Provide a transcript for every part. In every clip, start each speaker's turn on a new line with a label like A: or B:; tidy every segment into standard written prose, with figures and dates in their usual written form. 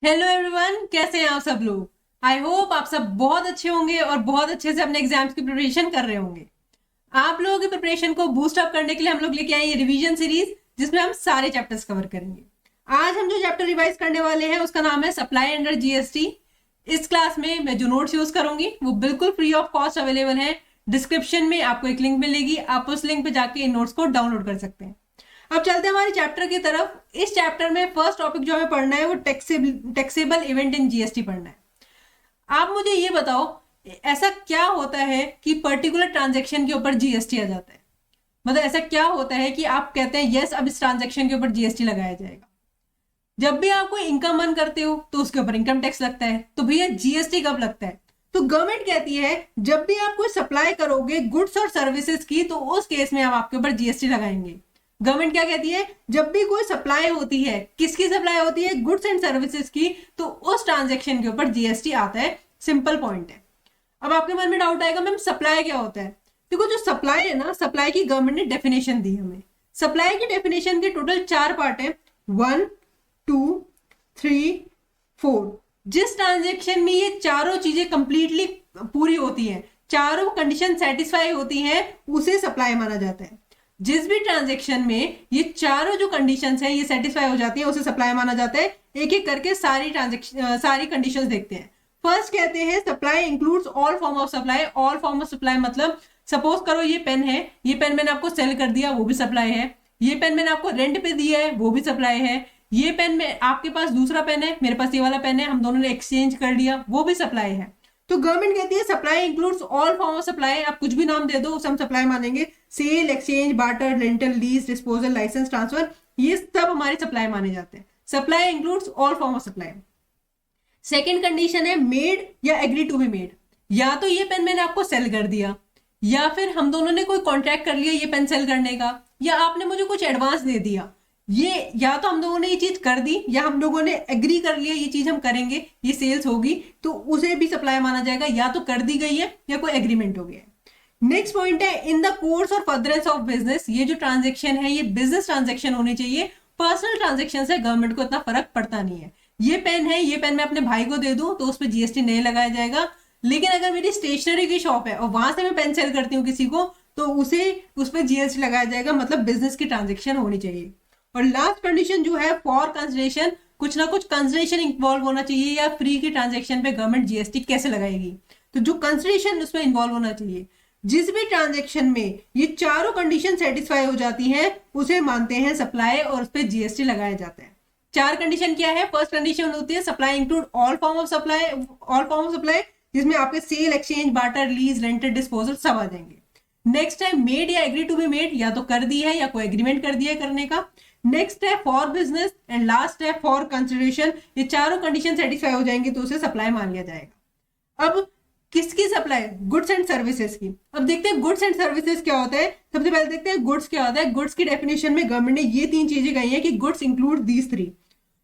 A: Hello everyone, कैसे हैं आप सब लोग। आई होप आप सब बहुत अच्छे होंगे और बहुत अच्छे से अपने एग्जाम्स की प्रिपरेशन कर रहे होंगे। आप लोगों की प्रिपरेशन को बूस्ट अप करने के लिए हम लोग लेके आए ये रिवीजन सीरीज, जिसमें हम सारे चैप्टर्स कवर करेंगे। आज हम जो चैप्टर रिवाइज करने वाले हैं उसका नाम है सप्लाई अंडर जीएसटी। इस क्लास में मैं जो नोट्स यूज करूंगी वो बिल्कुल फ्री ऑफ कॉस्ट अवेलेबल है। डिस्क्रिप्शन में आपको एक लिंक मिलेगी, आप उस लिंक पे जाके इन नोट्स को डाउनलोड कर सकते हैं। अब चलते हैं हमारे चैप्टर की तरफ। इस चैप्टर में फर्स्ट टॉपिक जो हमें पढ़ना है वो टैक्सेबल इवेंट इन जीएसटी पढ़ना है। आप मुझे ये बताओ, ऐसा क्या होता है कि पर्टिकुलर ट्रांजेक्शन के ऊपर जीएसटी आ जाता है। मतलब ऐसा क्या होता है कि आप कहते हैं यस, अब इस ट्रांजेक्शन के ऊपर जीएसटी लगाया जाएगा। जब भी आप कोई इनकम अर्न करते हो तो उसके ऊपर इनकम टैक्स लगता है, तो भैया जीएसटी कब लगता है? तो गवर्नमेंट कहती है जब भी आप कोई सप्लाई करोगे गुड्स और सर्विसेज की, तो उस केस में हम आपके ऊपर जीएसटी लगाएंगे। गवर्नमेंट क्या कहती है, जब भी कोई सप्लाई होती है, किसकी सप्लाई होती है? गुड्स एंड सर्विसेज की, तो उस ट्रांजेक्शन के ऊपर जीएसटी आता है। सिंपल पॉइंट है। अब आपके मन में डाउट आएगा, मैम सप्लाई क्या होता है? देखो, जो सप्लाई है ना, सप्लाई की गवर्नमेंट ने डेफिनेशन दी हमें। सप्लाई की डेफिनेशन के टोटल 4 पार्ट है, 1, 2, 3, 4। जिस ट्रांजेक्शन में ये चारों चीजें कंप्लीटली पूरी होती हैं, चारों कंडीशन सेटिस्फाई होती हैं, उसे सप्लाई माना जाता है। जिस भी ट्रांजेक्शन में ये चारों जो कंडीशंस हैं ये सेटिस्फाई हो जाती है, उसे सप्लाई माना जाता है। एक एक करके सारी ट्रांजेक्शन सारी कंडीशंस देखते हैं। फर्स्ट कहते हैं supply includes all form of supply. All form of supply मतलब सपोज करो ये पेन है, ये पेन मैंने आपको सेल कर दिया, वो भी सप्लाई है। ये पेन मैंने आपको रेंट पे दिया है, वो भी सप्लाई है। ये पेन में आपके पास दूसरा पेन है, मेरे पास ये वाला पेन है, हम दोनों ने एक्सचेंज कर लिया, वो भी सप्लाई है। तो गवर्नमेंट कहती है supply includes all form of supply. आप कुछ भी नाम दे दो उसे हम सप्लाई मानेंगे। Sale, exchange, barter, rental, lease, disposal, licence, transfer, ये सब हमारे सप्लाई माने जाते हैं। Supply includes all form of supply. Second condition है मेड या एग्री टू बी मेड। या तो ये पेन मैंने आपको सेल कर दिया, या फिर हम दोनों ने कोई कॉन्ट्रैक्ट कर लिया ये पेन सेल करने का, या आपने मुझे कुछ एडवांस दे दिया। ये या तो हम लोगों ने ये चीज कर दी, या हम लोगों ने एग्री कर लिया ये चीज हम करेंगे, ये सेल्स होगी, तो उसे भी सप्लाई माना जाएगा। या तो कर दी गई है या कोई एग्रीमेंट हो गया है। नेक्स्ट पॉइंट है इन द कोर्स और फर्दरेंस ऑफ बिजनेस। ये जो ट्रांजेक्शन है ये बिजनेस ट्रांजेक्शन होनी चाहिए। पर्सनल ट्रांजेक्शन से गवर्नमेंट को इतना फर्क पड़ता नहीं है। ये पेन है, ये पेन मैं अपने भाई को दे दूं तो उस पर जीएसटी नहीं लगाया जाएगा। लेकिन अगर मेरी स्टेशनरी की शॉप है और वहां से मैं पेन सेल करती हूँ किसी को, तो उसे उस पर जीएसटी लगाया जाएगा। मतलब बिजनेस की ट्रांजेक्शन होनी चाहिए। और लास्ट कंडीशन जो है फॉर कंसिडरेशन, कुछ ना कुछ कंसिडरेशन इन्वॉल्व होना चाहिए, या फ्री की ट्रांजेक्शन पे गवर्नमेंट जीएसटी कैसे लगाएगी, तो जो कंसिडरेशन उसमें इन्वॉल्व होना चाहिए। जिस भी ट्रांजेक्शन में ये चारों कंडीशन सेटिस्फाई हो जाती हैं उसे मानते हैं सप्लाई, और उस पर जीएसटी लगाया जाता है। 4 कंडीशन क्या है? फर्स्ट कंडीशन होती है supply include all form of supply. All form of supply जिसमें आपके sale, exchange, barter, lease, rented, disposal सब आ जाएंगे। नेक्स्ट है मेड या एग्री टू बी मेड, या तो कर दी है या कोई एग्रीमेंट कर दिया है करने का। नेक्स्ट है फॉर बिजनेस, एंड लास्ट है फॉर कंसिडरेशन। ये चारों कंडीशन सेटिस्फाई हो जाएंगे तो उसे सप्लाई मान लिया जाएगा। अब किसकी सप्लाई? गुड्स एंड सर्विसेज की। अब देखते हैं गुड्स एंड सर्विसेज क्या होता है। सबसे पहले देखते हैं गुड्स क्या होता है। गुड्स की डेफिनेशन में गवर्नमेंट ने ये 3 चीजें कही है कि गुड्स इंक्लूड दीज 3।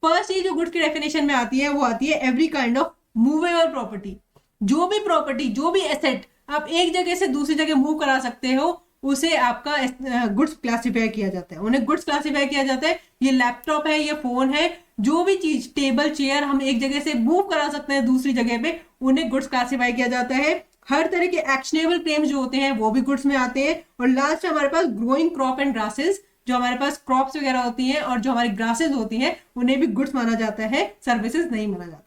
A: फर्स्ट ये जो गुड्स की डेफिनेशन में आती है वो आती है every kind of movable property. जो भी प्रॉपर्टी, जो भी एसेट आप एक जगह से दूसरी जगह मूव करा सकते हो, उसे आपका गुड्स क्लासिफाई किया जाता है। उन्हें गुड्स क्लासिफाई किया जाता है। ये लैपटॉप है, ये फोन है, जो भी चीज, टेबल, चेयर हम एक जगह से मूव करा सकते हैं दूसरी जगह पे, उन्हें गुड्स क्लासिफाई किया जाता है। हर तरह के एक्शनेबल क्लेम्स जो होते हैं वो भी गुड्स में आते हैं। और लास्ट हमारे पास ग्रोइंग क्रॉप एंड ग्रासेस, जो हमारे पास क्रॉप्स वगैरह होती हैं और जो हमारी ग्रासेस होती हैं उन्हें भी गुड्स माना जाता है, सर्विसेज नहीं माना जाता।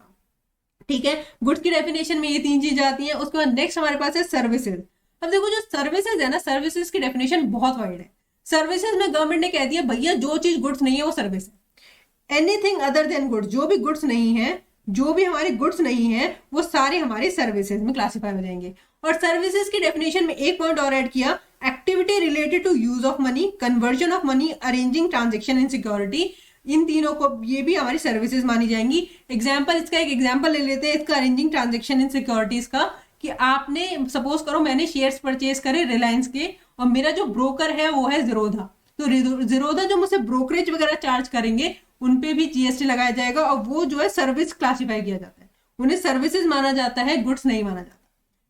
A: ठीक है, गुड्स की डेफिनेशन में ये 3 चीजें आती हैं। उसके बाद नेक्स्ट हमारे पास है सर्विसेज। अब देखो, जो सर्विसेज है ना, सर्विसेज की डेफिनेशन बहुत वाइड है। सर्विसेज में गवर्नमेंट ने कह दिया भैया जो चीज गुड्स नहीं है वो सर्विस है। एनीथिंग अदर देन गुड्स, जो भी गुड्स नहीं है, जो भी हमारे गुड्स नहीं है, वो सारे हमारे सर्विसेज में क्लासिफाई हो जाएंगे। और सर्विसेज की डेफिनेशन में एक पॉइंट और ऐड किया, activity related to use of money, conversion of money, arranging transaction in security. इन तीनों को, ये भी हमारी सर्विसेज मानी जाएंगी। एग्जाम्पल, इसका एक एग्जाम्पल ले लेते हैं इसका, अरेंजिंग ट्रांजेक्शन इन सिक्योरिटीज का। कि आपने सपोज करो मैंने शेयर्स परचेज करे रिलायंस के, और मेरा जो ब्रोकर है वो है जीरोधा। तो जीरोधा जो मुझे ब्रोकरेज वगैरह चार्ज करेंगे उनपे भी जीएसटी लगाया जाएगा, और वो जो है सर्विस क्लासिफाई किया जाता है। उन्हें सर्विसेज माना जाता है, गुड्स नहीं माना जाता।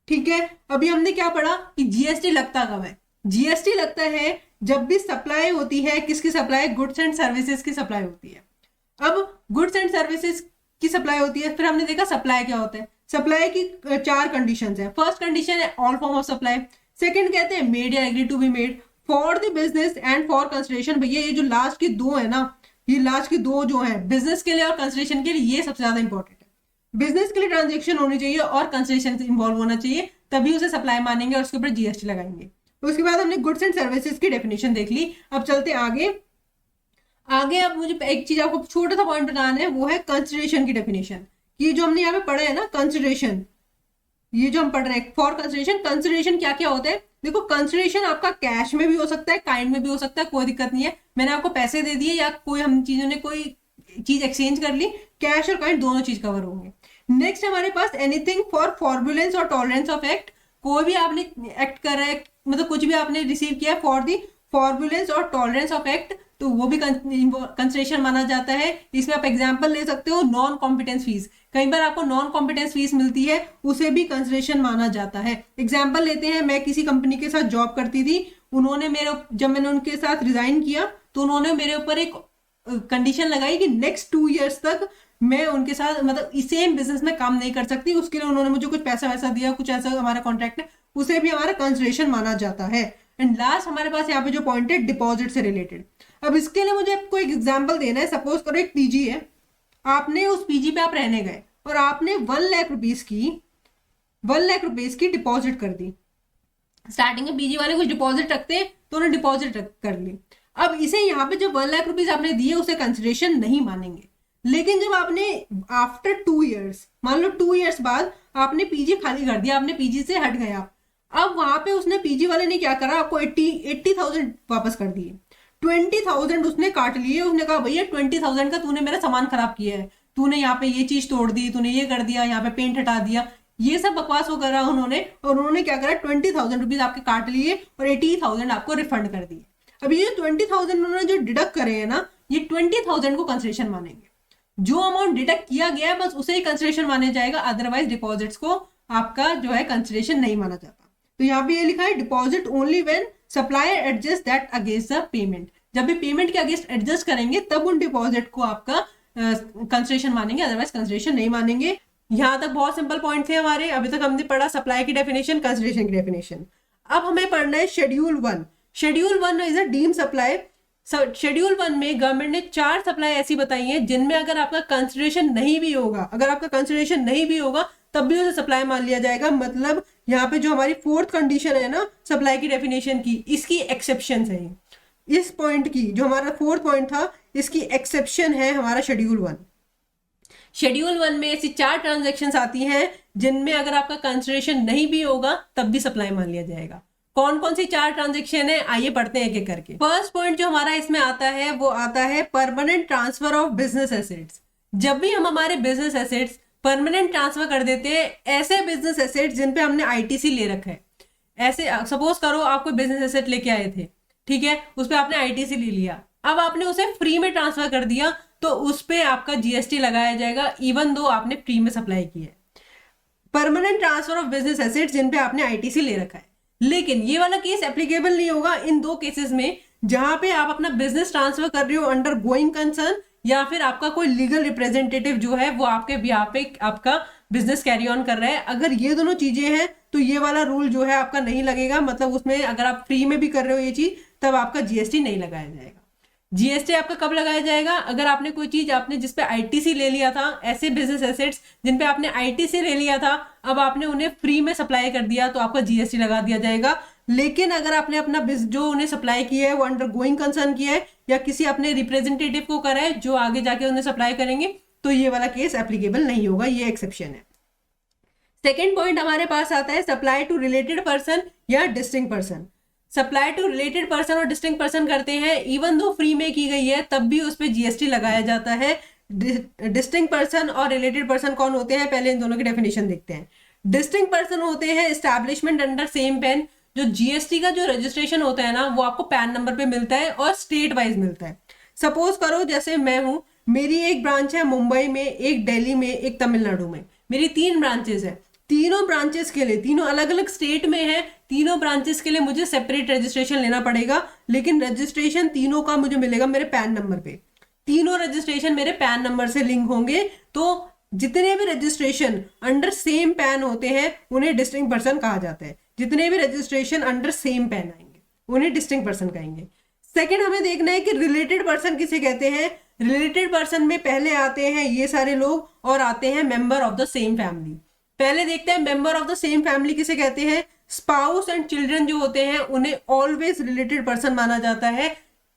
A: ठीक है, अभी हमने क्या पढ़ा कि जीएसटी लगता कब है? जीएसटी लगता है जब भी सप्लाई होती है। किसकी सप्लाई? गुड्स एंड सर्विसेज की सप्लाई होती है। अब गुड्स एंड सर्विसेज की सप्लाई होती है। फिर हमने देखा सप्लाई क्या होता है। सप्लाई की 4 कंडीशंस हैं। फर्स्ट कंडीशन है all form of supply. Second कहते हैं मेड या agree to be made, for the business and for consideration. भैया ये जो लास्ट की 2 है ना, ये लास्ट की 2 जो है बिजनेस के लिए और कंसिडरेशन के लिए, ये सबसे ज्यादा इंपॉर्टेंट है। बिजनेस के लिए ट्रांजेक्शन होनी चाहिए और कंसिडरेशन इन्वॉल्व होना चाहिए, तभी उसे सप्लाई मानेंगे और उसके ऊपर जीएसटी लगाएंगे। उसके बाद हमने गुड्स एंड सर्विसेज की डेफिनेशन देख ली। अब चलते आगे। अब मुझे एक चीज आपको छोटा सा पॉइंट बताना है, वो है कंसिडरेशन की डेफिनेशन। ये जो हमने यहाँ पे पढ़ा है ना कंसिडरेशन, ये जो हम पढ़ रहे हैं फॉर कंसिडरेशन, कंसिडरेशन क्या क्या होता है। देखो कंसिडरेशन आपका कैश में भी हो सकता है, काइंड में भी हो सकता है, कोई दिक्कत नहीं है। मैंने आपको पैसे दे दिए या कोई हम चीजों ने कोई चीज एक्सचेंज कर ली, कैश और काइंड दोनों चीज कवर होंगे। नेक्स्ट हमारे पास एनीथिंग फॉर फॉर्मुलेंस और टॉलरेंस ऑफ एक्ट। कोई भी आपने एक्ट कर रहा है, मतलब कुछ भी आपने रिसीव किया फॉर दी फॉर्मुलेंस और टॉलरेंस ऑफ एक्ट, तो वो भी कंसिडरेशन माना जाता है। इसमें आप एग्जांपल ले सकते हो नॉन कॉम्पिटेंस फीस। कई बार आपको नॉन कॉम्पिटेंस फीस मिलती है, उसे भी कंसिडरेशन माना जाता है। एग्जांपल लेते हैं, मैं किसी कंपनी के साथ जॉब करती थी, जब मैंने उनके साथ रिजाइन किया तो उन्होंने मेरे ऊपर एक कंडीशन लगाई कि नेक्स्ट 2 ईयर्स तक मैं उनके साथ मतलब सेम बिजनेस में काम नहीं कर सकती। उसके लिए उन्होंने मुझे कुछ पैसा वैसा दिया, कुछ ऐसा हमारा कॉन्ट्रैक्ट है, उसे भी हमारा कंसिडरेशन माना जाता है। एंड लास्ट हमारे पास यहाँ पे जो पॉइंट है डिपॉजिट से रिलेटेड। अब इसके लिए मुझे आपको एक एग्जांपल देना है। सपोज करो एक पीजी है, आपने उस पीजी पे आप रहने गए और आपने 1 लाख रुपीज की डिपॉजिट कर दी। स्टार्टिंग में पीजी वाले कुछ डिपॉजिट रखते हैं तो उन्होंने डिपॉजिट कर ली। अब इसे यहाँ पे जो 1 लाख रुपीज आपने दिए उसे कंसिडरेशन नहीं मानेंगे। लेकिन जब आपने आफ्टर 2 ईयर्स, मान लो 2 ईयर्स बाद आपने पीजी खाली कर दिया, आपने पीजी से हट गया, अब वहां पे उसने पीजी वाले ने क्या करा, आपको 80,000 वापस कर दिए। 20,000 उसने काट लिए। उसने कहा भैया 20,000 का तूने मेरा सामान खराब किया है, तूने यहाँ पे ये चीज तोड़ दी, तूने ये कर दिया, यहाँ पे पेंट हटा दिया, ये सब बकवास वो करा उन्होंने। और उन्होंने क्या करा, 20,000 रुपीज आपके काट लिए और 80,000 आपको रिफंड कर दिए। अब ये 20,000 उन्होंने जो डिडक्ट करे है ना, ये 20,000 को कंसिडरेशन मानेंगे। जो अमाउंट डिडक्ट किया गया है बस उसे ही कंसिडरेशन माने जाएगा, अदरवाइज डिपॉजिट्स को आपका जो है कंसिडरेशन नहीं माना जाता। तो यहाँ पे ये लिखा है deposit only when supplier adjust that against the payment. जब भी पेमेंट के अगेंस्ट एडजस्ट करेंगे तब उन डिपॉजिट को आपका कंसिडरेशन मानेंगे, अदरवाइज कंसिडरेशन नहीं मानेंगे। यहाँ तक बहुत सिंपल पॉइंट थे हमारे। अभी तक हमने पढ़ा सप्लाई की डेफिनेशन, कंसिडरेशन की डेफिनेशन। अब हमें पढ़ना है schedule 1। Schedule 1 is a deemed supply. Schedule 1 में गवर्नमेंट ने 4 सप्लाई ऐसी बताई है जिनमें अगर आपका कंसिडरेशन नहीं भी होगा, तब भी उसे सप्लाई मान लिया जाएगा। मतलब यहाँ पे जो हमारी 4th कंडीशन है ना सप्लाई की डेफिनेशन की, इसकी एक्सेप्शन है। इस पॉइंट की जो हमारा 4th पॉइंट था, इसकी एक्सेप्शन है हमारा शेड्यूल 1। शेड्यूल 1 में ऐसी 4 ट्रांजेक्शन आती हैं जिनमें अगर आपका कंसिडरेशन नहीं भी होगा तब भी सप्लाई मान लिया जाएगा। कौन कौन सी 4 ट्रांजेक्शन है, आइए पढ़ते हैं एक एक करके। फर्स्ट पॉइंट जो हमारा इसमें आता है वो आता है permanent transfer of business assets. जब भी हम हमारे बिजनेस एसेट्स परमानेंट ट्रांसफर कर देते हैं, ऐसे बिजनेस एसेट्स जिन पे हमने आईटीसी ले रखा है, ऐसे सपोज करो आप कोई बिजनेस एसेट लेके आए थे, ठीक है, उस पर आपने आईटीसी ले लिया, अब आपने उसे फ्री में ट्रांसफर कर दिया तो उस पर आपका जीएसटी लगाया जाएगा, इवन दो आपने फ्री में सप्लाई की है। Permanent transfer of business assets जिन पे आपने आईटीसी ले रखा है। लेकिन ये वाला केस एप्लीकेबल नहीं होगा इन 2 केसेस में, जहां पे आप अपना बिजनेस ट्रांसफर कर रहे हो अंडर गोइंग कंसर्न, या फिर आपका कोई लीगल रिप्रेजेंटेटिव जो है वो आपके बिहाफ पे आपका बिजनेस कैरी ऑन कर रहा है। अगर ये दोनों चीजें हैं तो ये वाला रूल जो है आपका नहीं लगेगा। मतलब उसमें अगर आप फ्री में भी कर रहे हो ये चीज, तब आपका जीएसटी नहीं लगाया जाएगा। जीएसटी आपका कब लगाया जाएगा, अगर आपने कोई चीज आपने जिसपे आईटीसी ले लिया था, ऐसे बिजनेस एसेट्स जिन पे आपने आईटीसी ले लिया था, अब आपने उन्हें फ्री में सप्लाई कर दिया तो आपका जीएसटी लगा दिया जाएगा। लेकिन अगर आपने अपना जो उन्हें सप्लाई किया है वो अंडर गोइंग कंसर्न किया है या किसी अपने रिप्रेजेंटेटिव को करा है जो आगे जाके उन्हें सप्लाई करेंगे, तो ये वाला केस एप्लीकेबल नहीं होगा, ये एक्सेप्शन है। सेकेंड पॉइंट हमारे पास आता है सप्लाई टू रिलेटेड पर्सन या distinct person. Supply to related person और डिस्टिंक्ट पर्सन करते हैं, इवन दो फ्री में की गई है तब भी उस पर जीएसटी लगाया जाता है। डिस्टिंक्ट पर्सन और रिलेटेड पर्सन कौन होते हैं, पहले इन दोनों की डेफिनेशन देखते हैं। डिस्टिंक्ट पर्सन होते हैं एस्टैब्लिशमेंट अंडर सेम पैन। जो जीएसटी का जो रजिस्ट्रेशन होता है ना, वो आपको पैन नंबर पे मिलता है और स्टेट वाइज मिलता है। सपोज करो जैसे मैं हूं, मेरी एक ब्रांच है मुंबई में, एक दिल्ली में, एक तमिलनाडु में, मेरी 3 ब्रांचेस है। तीनों ब्रांचेस के लिए, तीनों अलग अलग स्टेट में है, तीनों ब्रांचेस के लिए मुझे सेपरेट रजिस्ट्रेशन लेना पड़ेगा, लेकिन रजिस्ट्रेशन तीनों का मुझे मिलेगा मेरे पैन नंबर पे। तीनों रजिस्ट्रेशन मेरे पैन नंबर से लिंक होंगे। तो जितने भी रजिस्ट्रेशन अंडर सेम पैन होते हैं उन्हें डिस्टिंक्ट पर्सन कहा जाता है। जितने भी रजिस्ट्रेशन अंडर सेम पैन आएंगे उन्हें डिस्टिंक्ट पर्सन कहेंगे। सेकंड हमें देखना है कि रिलेटेड पर्सन किसे कहते हैं। रिलेटेड पर्सन में पहले आते हैं ये सारे लोग और आते हैं member of the same family. पहले देखते हैं member of the same family किसे कहते हैं। स्पाउस एंड चिल्ड्रन जो होते हैं उन्हें ऑलवेज रिलेटेड पर्सन माना जाता है,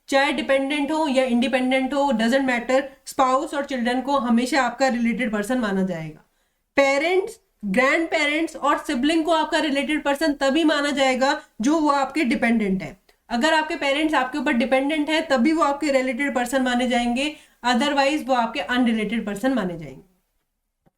A: चाहे डिपेंडेंट हो या इंडिपेंडेंट हो, डजेंट मैटर। स्पाउस और चिल्ड्रन को हमेशा आपका रिलेटेड पर्सन माना जाएगा। पेरेंट्स, ग्रैंड पेरेंट्स और सिबलिंग को आपका रिलेटेड पर्सन तभी माना जाएगा जो वो आपके डिपेंडेंट है। अगर आपके पेरेंट्स आपके ऊपर डिपेंडेंट है तभी वो आपके रिलेटेड पर्सन माने जाएंगे, अदरवाइज वो आपके अनरिलेटेड पर्सन माने जाएंगे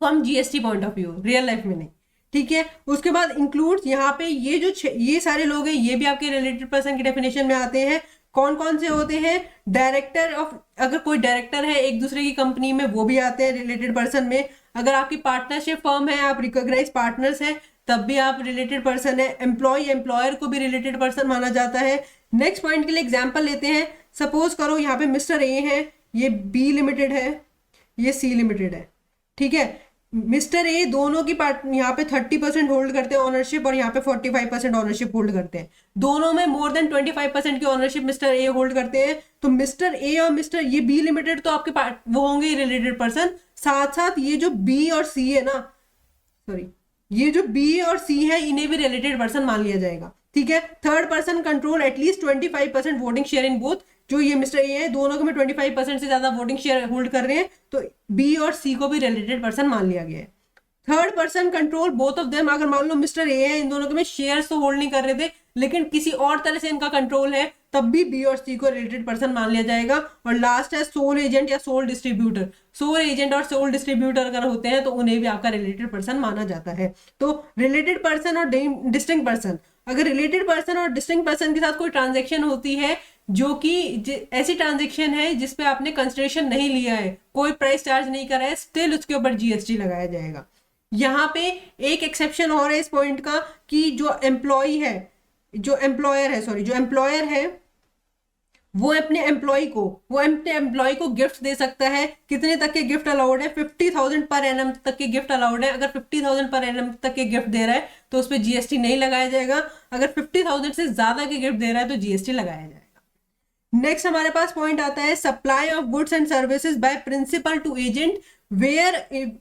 A: from GST point of view, real life में नहीं। ठीक है, उसके बाद इंक्लूड्स, यहाँ पे ये सारे लोग हैं ये भी आपके रिलेटेड पर्सन की डेफिनेशन में आते हैं। कौन कौन से होते हैं। डायरेक्टर ऑफ, अगर कोई डायरेक्टर है एक दूसरे की कंपनी में वो भी आते हैं रिलेटेड पर्सन में। अगर आपकी पार्टनरशिप फर्म है, आप रिकॉग्नाइज पार्टनर्स हैं, तब भी आप रिलेटेड पर्सन है। एम्प्लॉय एम्प्लॉयर को भी रिलेटेड पर्सन माना जाता है। नेक्स्ट पॉइंट के लिए एग्जांपल लेते हैं। सपोज करो यहाँ पे मिस्टर ए है, ये बी लिमिटेड है, ये सी लिमिटेड है। ठीक है, मिस्टर ए दोनों की पार्ट यहाँ पे 30% होल्ड करते हैं ऑनरशिप और यहाँ पे 45% ऑनरशिप होल्ड करते हैं। दोनों में मोर देन 25% की ऑनरशिप मिस्टर ए होल्ड करते हैं। तो मिस्टर ए और मिस्टर ये बी लिमिटेड तो आपके पार्ट वो होंगे ही रिलेटेड पर्सन। साथ साथ ये जो बी और सी है ना, सॉरी, ये जो बी और सी है इन्हें भी रिलेटेड पर्सन मान लिया जाएगा। ठीक है, third person control at least 25% voting share in both. जो ये मिस्टर ए है दोनों को में 25% से ज्यादा वोटिंग शेयर होल्ड कर रहे हैं, तो बी और सी को भी रिलेटेड पर्सन मान लिया गया है। Third person control both of them, अगर मान लो मिस्टर ए है, इन दोनों के में शेयर्स तो होल्ड नहीं कर रहे थे लेकिन किसी और तरह से इनका कंट्रोल है, तब भी बी और सी को रिलेटेड पर्सन मान लिया जाएगा। और लास्ट है सोल एजेंट या सोल डिस्ट्रीब्यूटर। सोल एजेंट और सोल डिस्ट्रीब्यूटर अगर होते हैं तो उन्हें भी आपका रिलेटेड पर्सन माना जाता है। तो रिलेटेड पर्सन और डिस्टिंक्ट पर्सन, अगर रिलेटेड पर्सन और डिस्टिंक्ट पर्सन के साथ कोई ट्रांजेक्शन होती है जो कि ऐसी ट्रांजेक्शन है जिसपे आपने कंसिडरेशन नहीं लिया है, कोई प्राइस चार्ज नहीं करा है, स्टिल उसके ऊपर जीएसटी लगाया जाएगा। यहाँ पे एक एक्सेप्शन और है इस पॉइंट का कि जो एम्प्लॉयर है वो अपने एम्प्लॉय को गिफ्ट दे सकता है। कितने तक के गिफ्ट अलाउड है। 50,000 पर एनम तक के गिफ्ट अलाउड है। अगर 50,000 पर एनम तक के गिफ्ट दे रहा है तो उस पर जीएसटी नहीं लगाया जाएगा। अगर 50,000 से ज्यादा के गिफ्ट दे रहा है तो जीएसटी लगाया जाएगा। नेक्स्ट हमारे पास पॉइंट आता है supply of goods and services by principal to agent where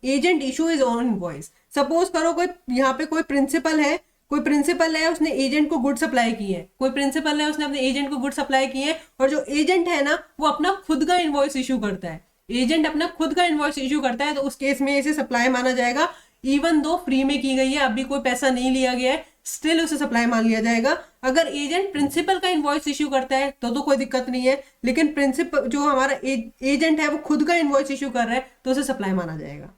A: agent issue is on invoice. Suppose करो कोई प्रिंसिपल है उसने एजेंट को गुड सप्लाई की है, उसने अपने एजेंट को गुड सप्लाई की है और जो एजेंट है ना वो अपना खुद का इनवॉइस इशू करता है, तो उस केस में इसे सप्लाई माना जाएगा। इवन दो फ्री में की गई है, अभी कोई पैसा नहीं लिया गया है, स्टिल उसे सप्लाई मान लिया जाएगा। अगर एजेंट प्रिंसिपल का इनवॉइस इशू करता है तो कोई दिक्कत नहीं है, लेकिन प्रिंसिपल जो हमारा एजेंट है वो खुद का इनवॉइस इशू कर रहा है तो उसे सप्लाई माना जाएगा।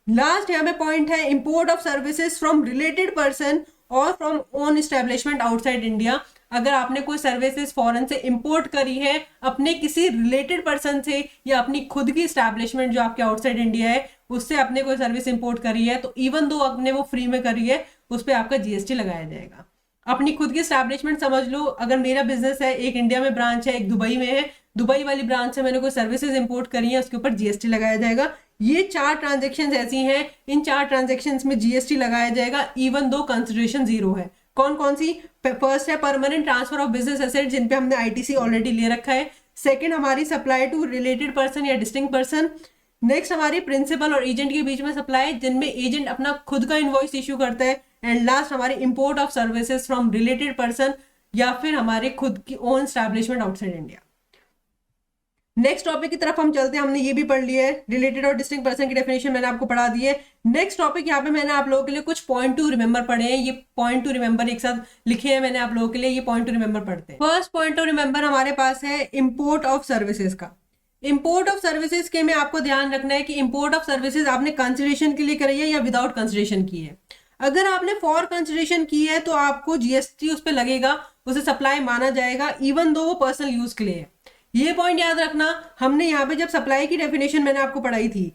A: लास्ट यहाँ पे पॉइंट है import of services from related person और from own establishment outside India. अगर आपने कोई सर्विसेज फॉरेन से इंपोर्ट करी है अपने किसी रिलेटेड पर्सन से या अपनी खुद की एस्टेब्लिशमेंट जो आपके आउटसाइड इंडिया है उससे आपने कोई सर्विस इंपोर्ट करी है, तो इवन दो आपने वो फ्री में करी है उस पर आपका जीएसटी लगाया जाएगा। अपनी खुद की एस्टैब्लिशमेंट समझ लो, अगर मेरा बिजनेस है, एक इंडिया में ब्रांच है, एक दुबई में है, दुबई वाली ब्रांच से मैंने कोई सर्विसेज इंपोर्ट करी है उसके ऊपर जीएसटी लगाया जाएगा। ये 4 ट्रांजेक्शन ऐसी हैं, इन 4 ट्रांजेक्शन में जीएसटी लगाया जाएगा इवन दो कंसिडरेशन जीरो है। कौन कौन सी। फर्स्ट है permanent transfer of business asset जिन पे हमने आईटीसी ऑलरेडी ले रखा है। सेकंड हमारी सप्लाई टू रिलेटेड पर्सन या डिस्टिंक्ट पर्सन। नेक्स्ट हमारी प्रिंसिपल और एजेंट के बीच में सप्लाई जिनमें एजेंट अपना खुद का इनवॉइस इशू करता है। एंड लास्ट हमारी import of services from related person या फिर हमारे खुद की own establishment outside India. Next topic की तरफ हम चलते हैं। हमने ये भी पढ़ लिया है, रिलेटेड और डिस्टिंक्ट पर्सन की डेफिनेशन मैंने आपको पढ़ा दी है। नेक्स्ट टॉपिक यहाँ पे मैंने आप लोगों के लिए कुछ पॉइंट टू रिमेंबर पढ़े हैं। ये पॉइंट टू रिमेंबर एक साथ लिखे हैं मैंने आप लोगों के लिए, ये पॉइंट टू रिमेंबर पढ़ते हैं। फर्स्ट पॉइंट टू रिमेंबर हमारे पास है इंपोर्ट ऑफ सर्विसेज का। इंपोर्ट ऑफ सर्विसेज के में आपको ध्यान रखना है कि इंपोर्ट ऑफ सर्विसेज आपने कंसिडरेशन के लिए करी है या विदाउट कंसिडरेशन की है। अगर आपने फॉर कंसिडरेशन की है तो आपको जीएसटी उस पर लगेगा, उसे सप्लाई माना जाएगा इवन दो वो पर्सनल यूज के लिए है। ये पॉइंट याद रखना। हमने यहाँ पे जब सप्लाई की डेफिनेशन मैंने आपको पढ़ाई थी,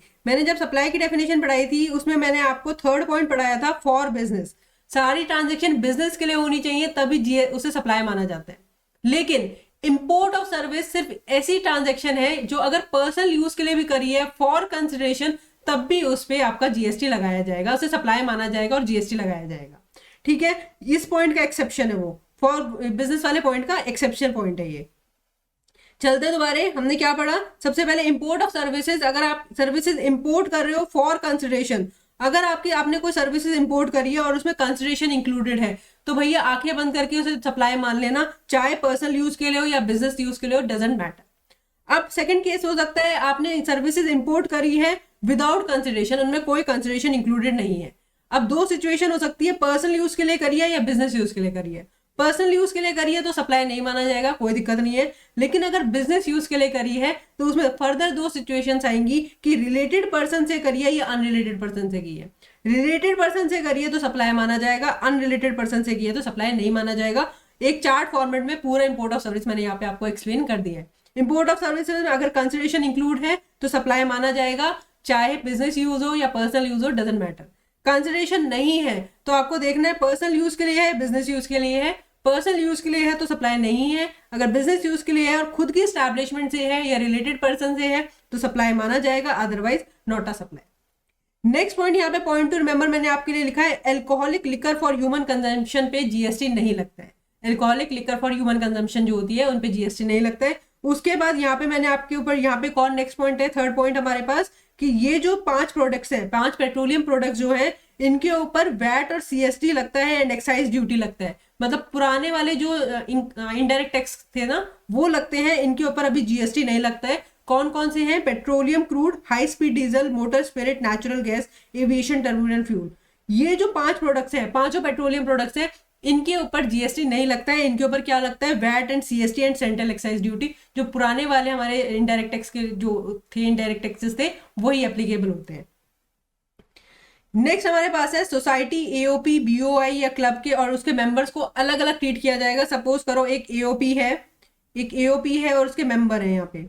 A: उसमें मैंने आपको थर्ड पॉइंट पढ़ाया था फॉर बिजनेस। सारी ट्रांजेक्शन बिजनेस के लिए होनी चाहिए तभी उसे सप्लाई माना जाता है। लेकिन इंपोर्ट ऑफ सर्विस सिर्फ ऐसी ट्रांजैक्शन है जो अगर पर्सनल यूज के लिए भी करी है फॉर कंसिडरेशन, तब भी उस पर आपका जीएसटी लगाया जाएगा, उसे सप्लाई माना जाएगा और जीएसटी लगाया जाएगा। ठीक है, इस पॉइंट का एक्सेप्शन है, वो फॉर बिजनेस वाले पॉइंट का एक्सेप्शन पॉइंट है ये। चलते दोबारे, हमने क्या पढ़ा? सबसे पहले इंपोर्ट ऑफ सर्विसेज, अगर आप सर्विसेज इंपोर्ट कर रहे हो फॉर कंसिडरेशन, अगर आपने कोई सर्विसेज इंपोर्ट करी है और उसमें कंसिडरेशन इंक्लूडेड है, तो भैया आंखें बंद करके उसे सप्लाई मान लेना, चाहे पर्सनल यूज के लिए हो या बिजनेस यूज के लिए हो, डजंट मैटर। अब सेकंड केस हो सकता है आपने सर्विसेज इंपोर्ट करी है विदाउट कंसिडरेशन, उनमें कोई कंसिडरेशन इंक्लूडेड नहीं है। अब दो सिचुएशन हो सकती है, पर्सनल यूज के लिए करी है या बिजनेस यूज के लिए करी है। पर्सनल यूज के लिए करी है तो सप्लाई नहीं माना जाएगा, कोई दिक्कत नहीं है। लेकिन अगर बिजनेस यूज के लिए करी है तो उसमें फर्दर दो सिचुएशंस आएंगी कि रिलेटेड पर्सन से करी है या अनरिलेटेड पर्सन से की है। रिलेटेड पर्सन से करी है तो सप्लाई माना जाएगा, अनरिलेटेड पर्सन से की है तो सप्लाई नहीं माना जाएगा। एक चार्ट फॉर्मेट में पूरा इंपोर्ट ऑफ सर्विस मैंने यहाँ पे आपको एक्सप्लेन कर दिया है। इंपोर्ट ऑफ सर्विस में अगर कंसिडरेशन इंक्लूड है तो सप्लाई माना जाएगा, चाहे बिजनेस यूज हो या पर्सनल यूज हो, डजंट मैटर। कंसिडरेशन नहीं है तो आपको देखना है पर्सनल यूज के लिए है, बिजनेस यूज के लिए है। पर्सनल यूज के लिए है तो सप्लाई नहीं है, अगर बिजनेस यूज के लिए है और खुद की एस्टैब्लिशमेंट से है या रिलेटेड पर्सन से है तो सप्लाई माना जाएगा, otherwise not a supply. Next point, यहाँ पे पॉइंट टू रिमेंबर मैंने आपके लिए लिखा है, alcoholic liquor for human consumption पे जीएसटी नहीं लगता है। Alcoholic liquor for human consumption जो होती है उन पे जीएसटी नहीं लगता है। उसके बाद यहाँ पे मैंने आपके ऊपर, यहाँ पे कौन नेक्स्ट पॉइंट है, थर्ड पॉइंट हमारे पास, कि ये जो 5 प्रोडक्ट्स हैं, 5 पेट्रोलियम प्रोडक्ट्स जो है, इनके ऊपर वैट और सीएसटी लगता है एंड एक्साइज ड्यूटी लगता है। मतलब पुराने वाले जो इनडायरेक्ट टैक्स थे ना वो लगते हैं, इनके ऊपर अभी जीएसटी नहीं लगता है। कौन कौन से हैं? Petroleum crude, high speed diesel, motor spirit, natural gas, aviation turbulent fuel. ये जो 5 प्रोडक्ट्स हैं, 5 पेट्रोलियम प्रोडक्ट्स हैं, इनके ऊपर जीएसटी नहीं लगता है। इनके ऊपर क्या लगता है? VAT and CST and central excise duty. जो पुराने वाले हमारे इनडायरेक्ट टैक्स के जो थे, इनडायरेक्ट टैक्सेस थे, वही एप्लीकेबल होते हैं। नेक्स्ट हमारे पास है सोसाइटी, एओपी, बीओआई या क्लब के और उसके मेंबर्स को अलग अलग ट्रीट किया जाएगा। सपोज करो एक एओपी है और उसके मेंबर है यहाँ पे,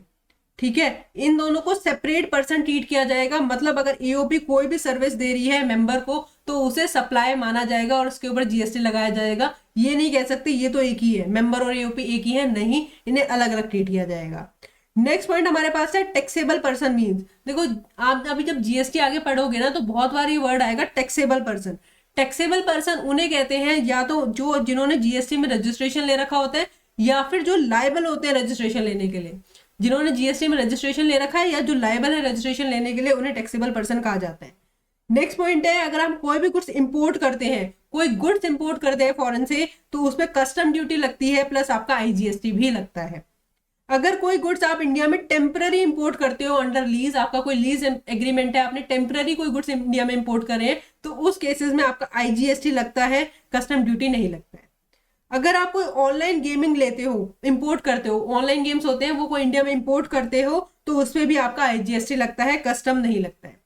A: ठीक है, इन दोनों को सेपरेट पर्सन ट्रीट किया जाएगा। मतलब अगर एओपी कोई भी सर्विस दे रही है मेंबर को तो उसे सप्लाई माना जाएगा और उसके ऊपर जीएसटी लगाया जाएगा। ये नहीं कह सकते ये तो एक ही है, मेंबर और एओपी एक ही है, नहीं, इन्हें अलग अलग ट्रीट किया जाएगा। नेक्स्ट पॉइंट हमारे पास है टैक्सेबल पर्सन मीन्स। देखो आप अभी जब जीएसटी आगे पढ़ोगे ना तो बहुत बार ये वर्ड आएगा टैक्सेबल पर्सन। टैक्सेबल पर्सन उन्हें कहते हैं या तो जो जिन्होंने जीएसटी में रजिस्ट्रेशन ले रखा होता है या फिर जो लायबल होते हैं रजिस्ट्रेशन लेने के लिए। जिन्होंने जीएसटी में रजिस्ट्रेशन ले रखा है या जो लायबल है रजिस्ट्रेशन लेने के लिए, उन्हें टैक्सेबल पर्सन कहा जाता है। नेक्स्ट पॉइंट है, अगर हम कोई भी गुड्स इंपोर्ट करते हैं, कोई गुड्स इंपोर्ट करते हैं फॉरेन से, तो उसमें कस्टम ड्यूटी लगती है प्लस आपका आईजीएसटी भी लगता है। अगर कोई गुड्स आप इंडिया में टेम्पररी इंपोर्ट करते हो अंडर लीज, आपका कोई लीज एग्रीमेंट है, आपने टेम्पररी कोई गुड्स इंडिया में इंपोर्ट करे हैं, तो उस केसेस में आपका आईजीएसटी लगता है, कस्टम ड्यूटी नहीं लगता है। अगर आप कोई ऑनलाइन गेमिंग लेते हो, इंपोर्ट करते हो, ऑनलाइन गेम्स होते हैं वो कोई इंडिया में इंपोर्ट करते हो, तो उसमें भी आपका आईजीएसटी लगता है, कस्टम नहीं लगता है।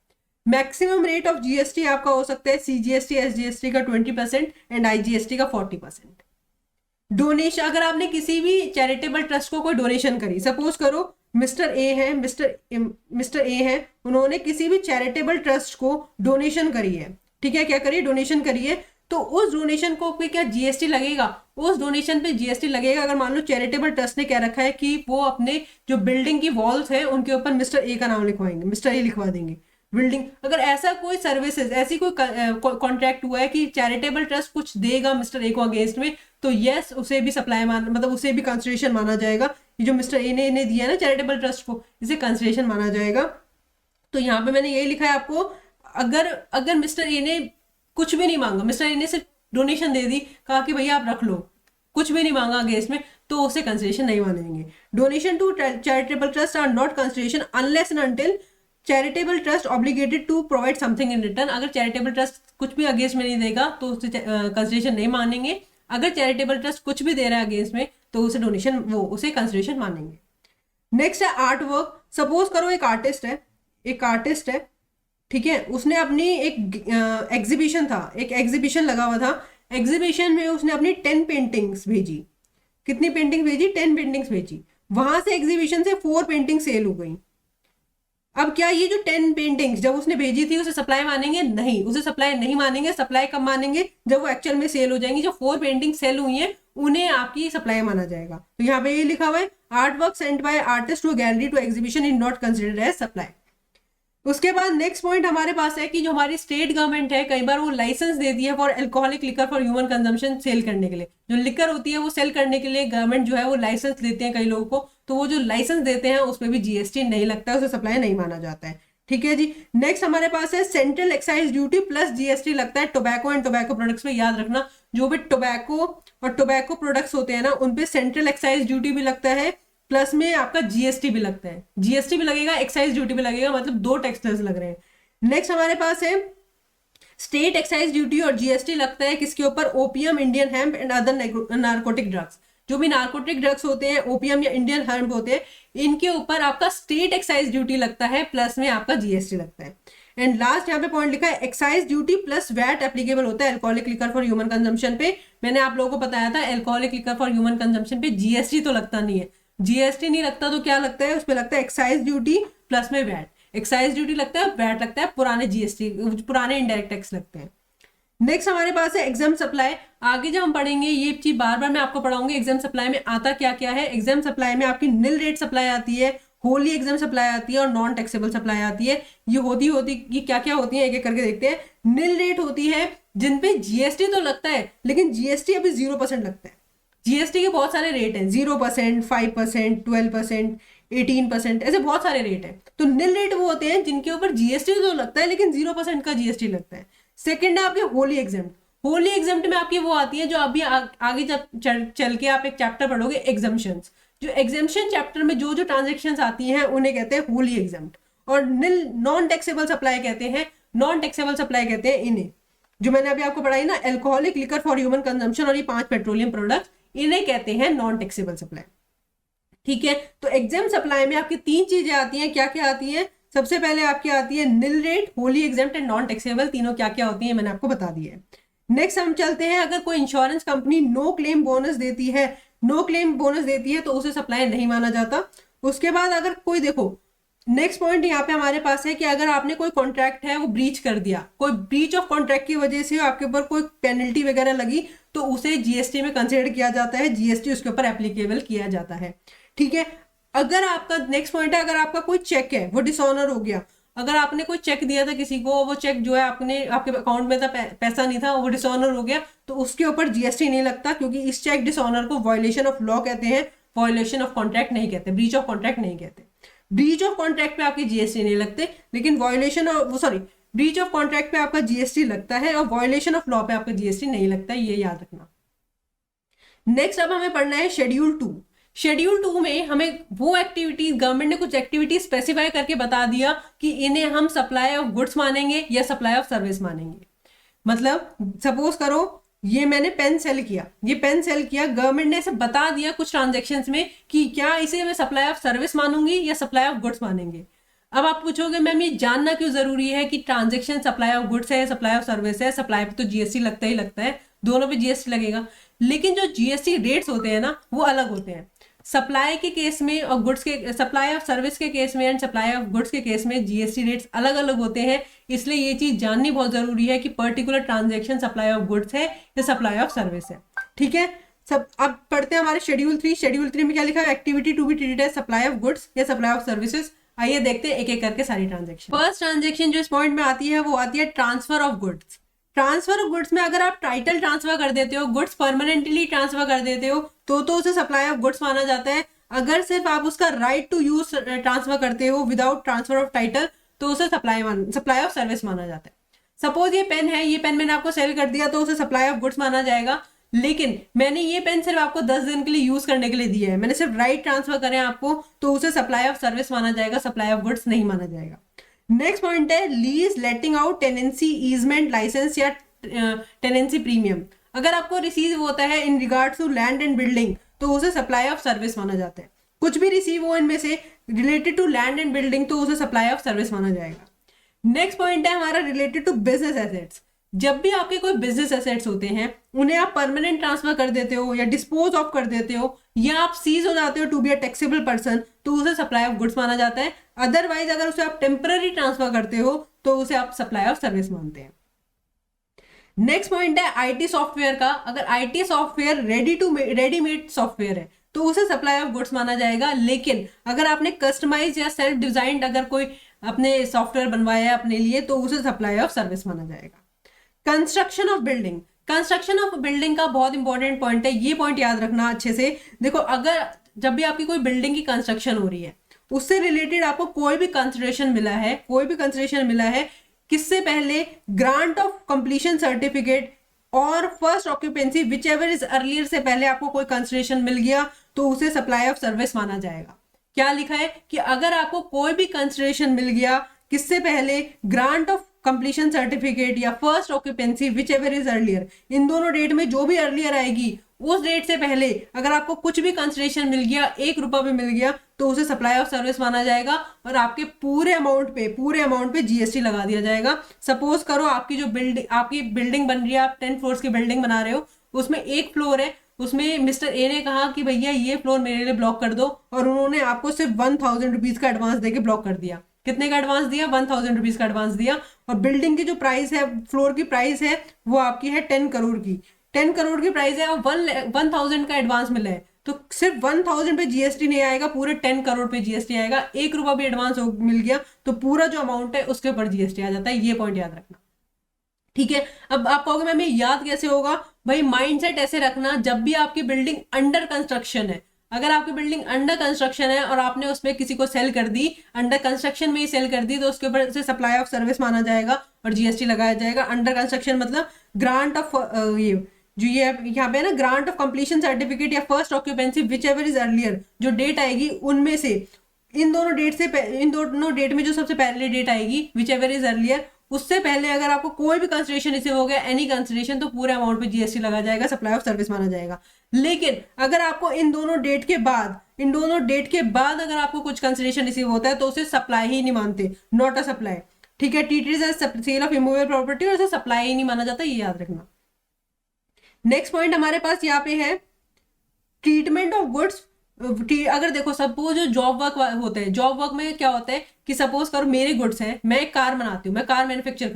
A: मैक्सिमम रेट ऑफ जीएसटी आपका हो सकता है सीजीएसटी, एसजीएसटी का 20% एंड आईजीएसटी का 40%। डोनेशन, अगर आपने किसी भी चैरिटेबल ट्रस्ट को कोई डोनेशन करी, सपोज करो मिस्टर ए है, उन्होंने किसी भी चैरिटेबल ट्रस्ट को डोनेशन करी है, ठीक है, क्या करी? डोनेशन करी है, तो उस डोनेशन को पे क्या जीएसटी लगेगा? उस डोनेशन पे जीएसटी लगेगा। अगर मान लो चैरिटेबल ट्रस्ट ने क्या रखा है कि वो अपने जो बिल्डिंग की वॉल्स है उनके ऊपर मिस्टर ए का नाम लिखवाएंगे, मिस्टर ए लिखवा देंगे बिल्डिंग। अगर ऐसा कोई सर्विसेज, ऐसी कोई कॉन्ट्रैक्ट हुआ है कि चैरिटेबल ट्रस्ट कुछ देगा मिस्टर ए को अगेंस्ट में, तो यस उसे भी सप्लाई मतलब उसे भी कंसिडरेशन माना जाएगा। ये जो मिस्टर ए ने दिया ना चैरिटेबल ट्रस्ट को, इसे कंसिडरेशन माना जाएगा। तो यहाँ पे मैंने यही लिखा है आपको, अगर मिस्टर ए ने कुछ भी नहीं मांगा, मिस्टर ए ने सिर्फ डोनेशन दे दी, कहा कि भैया आप रख लो, कुछ भी नहीं मांगा अगेंस्ट में, तो उसे कंसिडरेशन नहीं मानेंगे। Donation to charitable trust are not consideration unless and until charitable trust obligated to provide something in return. अगर चैरिटेबल ट्रस्ट कुछ भी अगेंस्ट में नहीं देगा तो उसे कंसिडरेशन नहीं मानेंगे। अगर चैरिटेबल ट्रस्ट कुछ भी दे रहा है अगेंस्ट में तो उसे डोनेशन, वो उसे कंसिडरेशन मानेंगे। नेक्स्ट है आर्ट वर्क। सपोज करो एक आर्टिस्ट है, ठीक है, उसने अपनी एक एग्जीबिशन था, एक एग्जीबिशन लगा हुआ था, एग्जीबिशन में उसने अपनी 10 पेंटिंग्स भेजी। कितनी पेंटिंग भेजी? 10 पेंटिंग्स भेजी। वहां से एग्जीबिशन से 4 पेंटिंग सेल हो गई। अब क्या ये जो 10 पेंटिंग्स जब उसने भेजी थी उसे सप्लाई मानेंगे? नहीं, उसे सप्लाई नहीं मानेंगे। सप्लाई कब मानेंगे? जब वो एक्चुअल में सेल हो जाएंगी। जो 4 पेंटिंग सेल हुई हैं उन्हें आपकी सप्लाई माना जाएगा। तो यहाँ पे ये लिखा हुआ है art work sent by artist to gallery to exhibition is not considered as supply. उसके बाद नेक्स्ट पॉइंट हमारे पास है कि जो हमारी स्टेट गवर्नमेंट है कई बार वो लाइसेंस देती है for alcoholic liquor for human consumption sale करने के लिए। जो लिकर होती है वो सेल करने के लिए गवर्नमेंट जो है वो लाइसेंस देते हैं कई लोगों को, तो वो जो लाइसेंस देते हैं उसमें भी जीएसटी नहीं लगता है, उसे सप्लाई नहीं माना जाता है। ठीक है जी। नेक्स्ट हमारे पास है central excise duty plus GST लगता है टोबैको एंड टोबैको प्रोडक्ट्स में। याद रखना जो भी टोबैको और टोबैको प्रोडक्ट्स होते हैं ना उनपे सेंट्रल एक्साइज ड्यूटी भी लगता है, प्लस में आपका जीएसटी भी लगता है। जीएसटी भी लगेगा, एक्साइज ड्यूटी भी लगेगा, मतलब दो टैक्सेस लग रहे हैं। नेक्स्ट हमारे पास है स्टेट एक्साइज ड्यूटी और जीएसटी लगता है किसके ऊपर, opium, Indian hemp and other narcotic drugs. जो भी नार्कोटिक ड्रग्स होते हैं, ओपियम या इंडियन हेम्प होते हैं, इनके ऊपर आपका स्टेट एक्साइज ड्यूटी लगता है, प्लस में आपका जीएसटी लगता है। एंड लास्ट यहाँ पे पॉइंट लिखा है excise duty plus VAT applicable होता है alcoholic liquor for human consumption पे। मैंने आप लोगों को बताया था alcoholic liquor for human consumption पे जीएसटी तो लगता नहीं है। जीएसटी नहीं लगता तो क्या लगता है, उस पर लगता है एक्साइज ड्यूटी प्लस में वैट। एक्साइज ड्यूटी लगता है, वैट लगता है, पुराने जीएसटी पुराने इनडायरेक्ट टैक्स लगते हैं। नेक्स्ट हमारे पास है एग्जाम सप्लाई। आगे जब हम पढ़ेंगे ये चीज बार बार मैं आपको पढ़ाऊंगी एग्जाम सप्लाई में आता क्या क्या है। एग्जाम सप्लाई में आपकी निल रेट सप्लाई आती है, होली एग्जाम सप्लाई आती है और नॉन टैक्सेबल सप्लाई आती है। ये क्या क्या होती है एक एक करके देखते हैं। निल रेट होती है जिनपे जीएसटी तो लगता है लेकिन जीएसटी अभी 0% लगता है। जीएसटी के बहुत सारे रेट हैं, 0%, 5%, 12%, 18%, ऐसे बहुत सारे रेट हैं। तो निल रेट वो होते हैं जिनके ऊपर जीएसटी तो लगता है लेकिन 0% का जीएसटी लगता है। सेकंड है आपके होली एग्जाम्प्ट। होली एग्जाम्प्ट में आपकी वो आती है जो अभी आगे जब चल के आप एक चैप्टर पढ़ोगे एग्जाम्पशंस। जो एग्जाम्पशन चैप्टर में जो जो ट्रांजेक्शंस आती हैं उन्हें कहते हैं होली एग्जाम्प्ट। और नॉन टैक्सेबल सप्लाई कहते हैं, नॉन टैक्सेबल सप्लाई कहते हैं इन्हें। जो मैंने अभी आपको पढ़ाई ना alcoholic liquor for human consumption और ये 5 पेट्रोलियम प्रोडक्ट, इन्हें कहते हैं नॉन टैक्सेबल सप्लाई। ठीक है। तो एग्जाम सप्लाई में आपकी 3 चीजें आती हैं। क्या क्या आती है, सबसे पहले आपकी आती है nil rate, wholly exempt and non taxable. तीनों क्या क्या होती है मैंने आपको बता दिया है। नेक्स्ट हम चलते हैं, अगर कोई insurance company no claim bonus देती है, नो क्लेम बोनस देती है तो उसे सप्लाई नहीं माना जाता। उसके बाद अगर कोई देखो नेक्स्ट पॉइंट यहाँ पे हमारे पास है कि अगर आपने कोई कॉन्ट्रैक्ट है वो ब्रीच कर दिया, कोई ब्रीच ऑफ कॉन्ट्रैक्ट की वजह से आपके ऊपर कोई पेनल्टी वगैरह लगी तो उसे जीएसटी में कंसिडर किया जाता है, जीएसटी उसके ऊपर एप्लीकेबल किया जाता है। ठीक है। अगर आपका नेक्स्ट पॉइंट है, अगर आपका कोई चेक है वो डिसऑनर हो गया, अगर आपने कोई चेक दिया था किसी को, वो चेक जो है आपके अकाउंट में था, पैसा नहीं था, वो डिसऑनर हो गया तो उसके ऊपर जीएसटी नहीं लगता, क्योंकि इस चेक डिसऑनर को वायलेशन ऑफ लॉ कहते हैं, वायलेशन ऑफ कॉन्ट्रैक्ट नहीं कहते, ब्रीच ऑफ कॉन्ट्रैक्ट नहीं कहते। ब्रीच ऑफ कॉन्ट्रैक्ट पे आपकी जीएसटी नहीं लगते, लेकिन ब्रीच ऑफ कॉन्ट्रैक्ट पे आपका जीएसटी लगता है और वायलेशन ऑफ लॉ पे आपका जीएसटी नहीं लगता है, ये याद रखना। नेक्स्ट अब हमें पढ़ना है शेड्यूल 2। शेड्यूल 2 में हमें वो एक्टिविटी, गवर्नमेंट ने कुछ एक्टिविटी स्पेसिफाई करके बता दिया कि इन्हें हम सप्लाई ऑफ गुड्स मानेंगे या सप्लाई ऑफ सर्विस मानेंगे। मतलब सपोज करो ये मैंने पेन सेल किया, गवर्नमेंट ने ऐसे बता दिया कुछ ट्रांजेक्शन्स में कि क्या इसे मैं सप्लाई ऑफ सर्विस मानूंगी या सप्लाई ऑफ गुड्स मानेंगे। अब आप पूछोगे मैम ये जानना क्यों जरूरी है कि ट्रांजेक्शन सप्लाई ऑफ गुड्स है, सप्लाई ऑफ सर्विस है। सप्लाई पे तो जीएसटी लगता ही लगता है, दोनों पे जीएसटी लगेगा, लेकिन जो जीएसटी रेट्स होते हैं ना वो अलग होते हैं। सप्लाई के केस में और गुड्स के, सप्लाई ऑफ सर्विस के केस में एंड सप्लाई ऑफ गुड्स के केस में जीएसटी रेट्स अलग अलग होते हैं। इसलिए ये चीज जाननी बहुत जरूरी है कि particular transaction supply of goods है या सप्लाई ऑफ सर्विस है। ठीक है। सब अब पढ़ते हैं हमारे शेड्यूल 3। शेड्यूल 3 में क्या लिखा है, activity to be treated as supply of goods या सप्लाई ऑफ सर्विसेज। आइए देखते हैं एक एक करके सारी ट्रांजेक्शन। फर्स्ट ट्रांजेक्शन जो इस पॉइंट में आती है वो आती है transfer of goods. Transfer of goods में अगर आप टाइटल ट्रांसफर कर देते हो, गुड्स परमानेंटली ट्रांसफर कर देते हो तो उसे सप्लाई ऑफ गुड्स माना जाता है। अगर सिर्फ आप उसका राइट टू यूज ट्रांसफर करते हो विदाउट ट्रांसफर ऑफ टाइटल तो उसे सप्लाई ऑफ सर्विस माना जाता है। सपोज ये पेन है, ये पेन मैंने आपको सेल कर दिया तो उसे सप्लाई ऑफ गुड्स माना जाएगा, लेकिन मैंने ये पेन सिर्फ आपको 10 दिन के लिए यूज करने के लिए दिया है, मैंने सिर्फ राइट ट्रांसफर करें आपको तो उसे सप्लाई ऑफ सर्विस माना जाएगा, सप्लाई ऑफ गुड्स नहीं माना जाएगा। नेक्स्ट पॉइंट है lease, letting out, tenancy, easement, licence या टेनेंसी प्रीमियम। अगर आपको रिसीव होता है in regards to land and building तो उसे सप्लाई ऑफ सर्विस माना जाता है। कुछ भी रिसीव हो इनमें से related to land and building तो उसे सप्लाई ऑफ सर्विस माना जाएगा। नेक्स्ट पॉइंट है हमारा रिलेटेड टू बिजनेस एसेट्स। जब भी आपके कोई बिजनेस एसेट्स होते हैं उन्हें आप परमानेंट ट्रांसफर कर देते हो या डिस्पोज ऑफ कर देते हो या आप सीज हो जाते हो to be a taxable person तो उसे सप्लाई ऑफ गुड्स माना जाता है। अदरवाइज अगर उसे आप टेम्पररी ट्रांसफर करते हो तो उसे आप सप्लाई ऑफ सर्विस मानते हैं। नेक्स्ट पॉइंट है आईटी सॉफ्टवेयर का। अगर आईटी सॉफ्टवेयर रेडीमेड सॉफ्टवेयर है तो उसे सप्लाई ऑफ गुड्स माना जाएगा, लेकिन अगर आपने कस्टमाइज या सेल्फ डिजाइंड अगर कोई अपने सॉफ्टवेयर बनवाया है अपने लिए तो उसे सप्लाई ऑफ सर्विस माना जाएगा। Construction of building, construction of building का बहुत इंपॉर्टेंट पॉइंट है, ये पॉइंट याद रखना अच्छे से। देखो, अगर जब भी आपकी कोई बिल्डिंग की कंस्ट्रक्शन हो रही है उससे रिलेटेड आपको कोई भी कंसिडरेशन मिला है, किससे पहले ग्रांट ऑफ कंप्लीशन सर्टिफिकेट और first occupancy whichever is earlier से पहले आपको कोई कंसिडरेशन मिल गया तो उसे सप्लाई ऑफ सर्विस माना जाएगा। क्या लिखा है कि अगर आपको कोई भी कंसिडरेशन मिल गया किससे पहले, ग्रांट ऑफ कंप्लीशन सर्टिफिकेट या first occupancy whichever is earlier, इन दोनों डेट में जो भी अर्लियर आएगी उस डेट से पहले अगर आपको कुछ भी कंसिडरेशन मिल गया, 1 रुपया भी मिल गया, तो उसे सप्लाई ऑफ सर्विस माना जाएगा और आपके पूरे अमाउंट पे जीएसटी लगा दिया जाएगा। सपोज करो आपकी बिल्डिंग बन रही है, आप 10 फ्लोर्स की बिल्डिंग बना रहे हो, उसमें एक फ्लोर है, उसमें मिस्टर ए ने कहा कि भैया ये फ्लोर मेरे लिए ब्लॉक कर दो, और उन्होंने आपको सिर्फ 1000 रुपीज का एडवांस देके ब्लॉक कर दिया। कितने का एडवांस दिया? 1000 रुपीज का एडवांस दिया। और बिल्डिंग की जो प्राइस है, फ्लोर की प्राइस है, वो आपकी है 10 करोड़ की। 10 करोड़ की प्राइस है और 1000 का एडवांस मिला है, तो सिर्फ 1000 पे जीएसटी नहीं आएगा, पूरे 10 करोड़ पे जीएसटी आएगा। 1 रुपया भी एडवांस मिल गया तो पूरा जो अमाउंट है उसके ऊपर जीएसटी आ जाता है। ये पॉइंट याद रखना, ठीक है। अब आप कहोगे मैम ये याद कैसे होगा? भाई माइंडसेट ऐसे रखना, जब भी आपकी बिल्डिंग अंडर कंस्ट्रक्शन है, अगर आपकी बिल्डिंग अंडर कंस्ट्रक्शन है और आपने उसमें किसी को सेल कर दी, अंडर कंस्ट्रक्शन में ही सेल कर दी, तो उसके ऊपर से सप्लाई ऑफ सर्विस माना जाएगा और जीएसटी लगाया जाएगा। अंडर कंस्ट्रक्शन मतलब ग्रांट ऑफ जो ये यहाँ पे है ना, ग्रांट ऑफ कंप्लीशन सर्टिफिकेट या first occupancy whichever is earlier, जो डेट आएगी उनमें से इन दोनों डेट में जो सबसे पहले डेट आएगी विच एवर इज अर्लियर, उससे पहले अगर आपको कोई भी कंसिडरेशन रिसीव हो गया, एनी कंसिडरेशन, तो पूरे अमाउंट पे जीएसटी लगा जाएगा, सप्लाई ऑफ सर्विस माना जाएगा। लेकिन अगर आपको इन दोनों डेट के बाद अगर आपको कुछ कंसिडरेशन रिसीव होता है तो उसे सप्लाई ही नहीं मानते, नॉट अ सप्लाई, ठीक है। Treated as sale of immovable property, और उसे सप्लाई ही नहीं माना जाता, ये याद रखना। नेक्स्ट पॉइंट हमारे पास यहाँ पे है ट्रीटमेंट ऑफ गुड्स। अगर देखो सपोज जो जॉब वर्क होते हैं, जॉब वर्क में क्या होता है कि सपोज करो मेरे गुड्स है, मैं एक कार बनाती हूँ, मैं कार मैन्युफैक्चर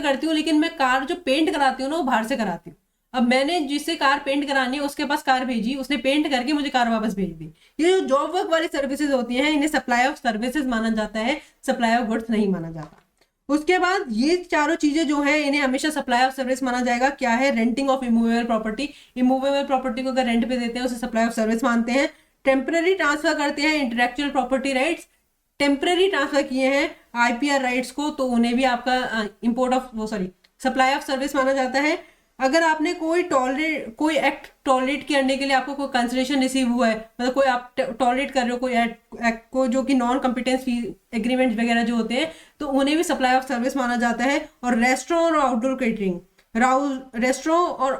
A: करती हूँ, लेकिन मैं कार जो पेंट कराती हूँ ना वो बाहर से कराती हूँ। अब मैंने जिससे कार पेंट करानी है उसके पास कार भेजी, उसने पेंट करके मुझे कार वापस भेज दी। ये जो जॉब वर्क वाली सर्विसेज होती हैं इन्हें सप्लाई ऑफ सर्विसेज माना जाता है, सप्लाई ऑफ गुड्स नहीं माना जाता। उसके बाद ये चारों चीजें जो है इन्हें हमेशा सप्लाई ऑफ सर्विस माना जाएगा। क्या है? Renting of immovable property, immovable property को अगर रेंट पे देते हैं उसे सप्लाई ऑफ सर्विस मानते हैं। टेम्पररी ट्रांसफर करते हैं intellectual property rights, temporary transfer किए हैं आईपीआर राइट्स को, तो उन्हें भी आपका सप्लाई ऑफ सर्विस माना जाता है। अगर आपने कोई एक्ट टॉलरेट करने के लिए आपको कोई कंसिडरेशन रिसीव हुआ है, मतलब कोई आप टॉलरेट कर रहे हो कोई एक्ट को, जो कि नॉन कॉम्पिटेंस एग्रीमेंट वगैरह जो होते हैं, तो उन्हें भी सप्लाई ऑफ सर्विस माना जाता है। और रेस्टोरेंट और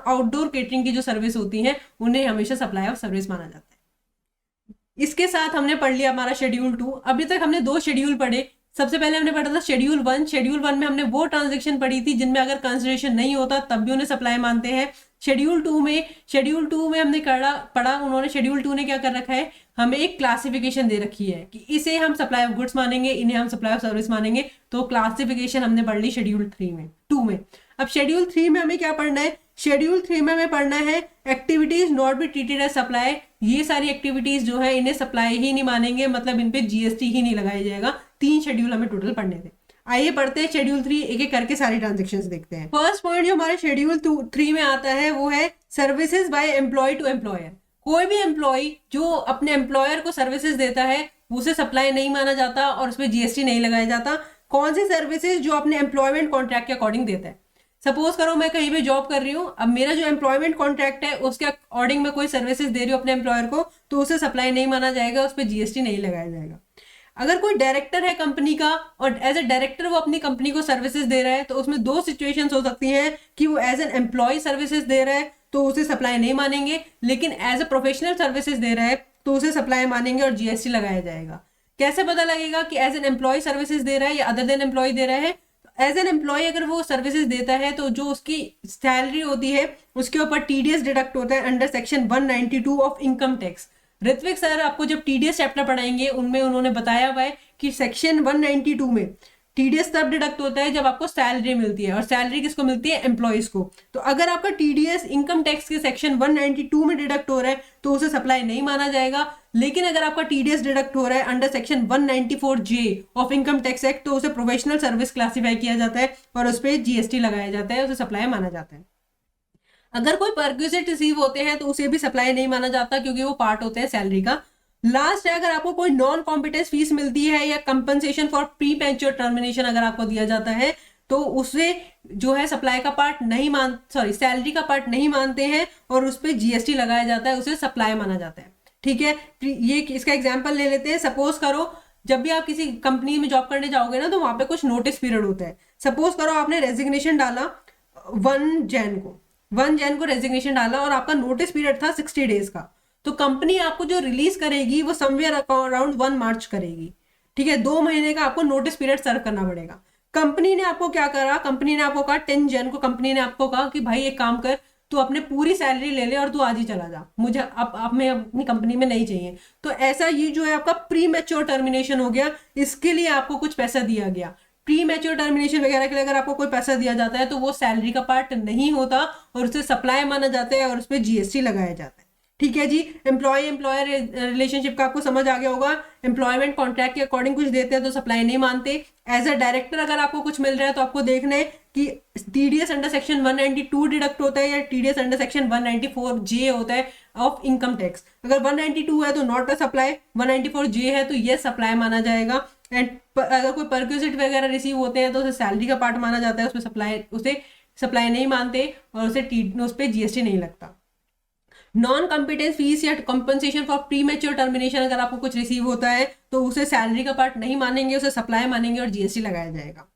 A: आउटडोर केटरिंग की जो सर्विस होती है उन्हें हमेशा सप्लाई ऑफ सर्विस माना जाता है। इसके साथ हमने पढ़ लिया हमारा शेड्यूल 2। अभी तक हमने 2 शेड्यूल पढ़े। सबसे पहले हमने पढ़ा था शेड्यूल 1। शेड्यूल 1 में हमने वो ट्रांजैक्शन पढ़ी थी जिनमें अगर कंसिडरेशन नहीं होता तब भी उन्हें सप्लाई मानते हैं। शेड्यूल 2 में हमने पढ़ा, उन्होंने शेड्यूल 2 ने क्या कर रखा है, हमें एक क्लासिफिकेशन दे रखी है कि इसे हम सप्लाई ऑफ गुड्स मानेंगे, इन्हें हम सप्लाई ऑफ सर्विस मानेंगे। तो क्लासिफिकेशन हमने पढ़ ली शेड्यूल 2 में। अब शेड्यूल 3 में हमें क्या पढ़ना है? शेड्यूल 3 में हमें पढ़ना है activities not be treated as supply. ये सारी एक्टिविटीज जो है इन्हें सप्लाई ही नहीं मानेंगे, मतलब इन पे जीएसटी ही नहीं लगाया जाएगा। 3 शेड्यूल हमें टोटल पढ़ने थे। आइए पढ़ते हैं शेड्यूल 3, एक एक करके सारी ट्रांजेक्शन्स देखते हैं। फर्स्ट पॉइंट जो हमारे शेड्यूल 3 में आता है वो है services by employee to employer. कोई भी एम्प्लॉय जो अपने एम्प्लॉयर को सर्विसेज देता है उसे सप्लाई नहीं माना जाता और उसमें जीएसटी नहीं लगाया जाता। कौन सी सर्विसेज? जो अपने एम्प्लॉयमेंट कॉन्ट्रैक्ट के अकॉर्डिंग देता है। सपोज करो मैं कहीं पे जॉब कर रही हूँ, अब मेरा जो एम्प्लॉयमेंट कॉन्ट्रैक्ट है उसके अकॉर्डिंग मैं कोई सर्विसेज दे रही हूँ अपने एम्प्लॉयर को, तो उसे सप्लाई नहीं माना जाएगा, उस पर जीएसटी नहीं लगाया जाएगा। अगर कोई डायरेक्टर है कंपनी का और एज ए डायरेक्टर वो अपनी कंपनी को सर्विसेज दे रहा है, तो उसमें 2 सिचुएशंस हो सकती हैं कि वो एज एन एम्प्लॉय सर्विसेज दे रहा है तो उसे सप्लाई नहीं मानेंगे, लेकिन एज ए प्रोफेशनल सर्विसेज दे रहा है तो उसे सप्लाई मानेंगे और जीएसटी लगाया जाएगा। कैसे पता लगेगा कि एज एन एम्प्लॉय सर्विसेज दे रहा है या अदर देन एम्प्लॉय दे रहा है? एज एन एम्प्लॉय अगर वो सर्विसेज देता है तो जो उसकी सैलरी होती है उसके ऊपर टीडीएस डिडक्ट होता है under section 192 of income tax. Ritvik sir आपको जब टीडीएस चैप्टर पढ़ाएंगे उनमें उन्होंने बताया हुआ है कि सेक्शन 192 में टीडीएस तब डिडक्ट होता है जब आपको सैलरी मिलती है, और सैलरी किसको मिलती है? एम्प्लॉइज को। तो अगर आपका टीडीएस इनकम टैक्स के सेक्शन 192 में डिडक्ट हो रहा है तो उसे सप्लाई नहीं माना जाएगा। लेकिन अगर आपका टीडीएस डिडक्ट हो रहा है under section 194J of income tax act तो उसे प्रोफेशनल सर्विस क्लासीफाई किया जाता है और उस पर जीएसटी लगाया जाता है, उसे सप्लाई माना जाता है। अगर कोई परक्विजिट रिसीव होते हैं तो उसे भी सप्लाई नहीं माना जाता क्योंकि वो पार्ट होते हैं सैलरी का। लास्ट है, अगर आपको कोई नॉन कॉम्पिटेंस फीस मिलती है या compensation for pre mature termination अगर आपको दिया जाता है तो उससे जो है सप्लाई का पार्ट नहीं सैलरी का पार्ट नहीं मानते हैं और उस पर जीएसटी लगाया जाता है, उसे सप्लाई माना जाता है। ठीक है, ये इसका एग्जाम्पल ले लेते हैं। सपोज करो जब भी आप किसी कंपनी में जॉब करने जाओगे ना तो वहां पे कुछ नोटिस पीरियड होता है। सपोज करो आपने रेजिग्नेशन डाला 1 जैन को रेजिग्नेशन डाला और आपका नोटिस पीरियड था 60 डेज का, तो कंपनी आपको जो रिलीज करेगी वो समवेयर अराउंड 1 मार्च करेगी। ठीक है, 2 महीने का आपको नोटिस पीरियड सर्व करना पड़ेगा। कंपनी ने आपको क्या करा? कंपनी ने आपको कहा 10 जन को कंपनी ने आपको कहा कि भाई एक काम कर, तू अपने पूरी सैलरी ले ले और तू आज ही चला जा, मुझे अब मैं अपनी कंपनी में नहीं चाहिए। तो ऐसा ये जो है आपका प्री मैच्योर टर्मिनेशन हो गया, इसके लिए आपको कुछ पैसा दिया गया। प्री मैच्योर टर्मिनेशन वगैरह के लिए अगर आपको कोई पैसा दिया जाता है तो वो सैलरी का पार्ट नहीं होता और उसे सप्लाई माना जाता है और उस पर जीएसटी लगाया जाता है। ठीक है जी, एम्प्लॉय एम्प्लॉयर रिलेशनशिप का आपको समझ आ गया होगा। एम्प्लॉयमेंट कॉन्ट्रैक्ट के अकॉर्डिंग कुछ देते हैं तो सप्लाई नहीं मानते। एज अ डायरेक्टर अगर आपको कुछ मिल रहा है तो आपको देखना है कि टीडीएस अंडर सेक्शन 192 डिडक्ट होता है या टीडीएस अंडर सेक्शन 194J होता है ऑफ इनकम टैक्स। अगर 192 है तो नॉट अ सप्लाई, 194J है तो ये सप्लाई माना जाएगा। एंड अगर कोई परक्विजिट वगैरह रिसीव होते हैं तो उसे सैलरी का पार्ट माना जाता है, उसे सप्लाई नहीं मानते और उस पर जीएसटी नहीं लगता। नॉन कॉम्पिटेंस फीस या compensation for pre mature termination अगर आपको कुछ रिसीव होता है तो उसे सैलरी का पार्ट नहीं मानेंगे, उसे सप्लाई मानेंगे और जीएसटी लगाया जाएगा।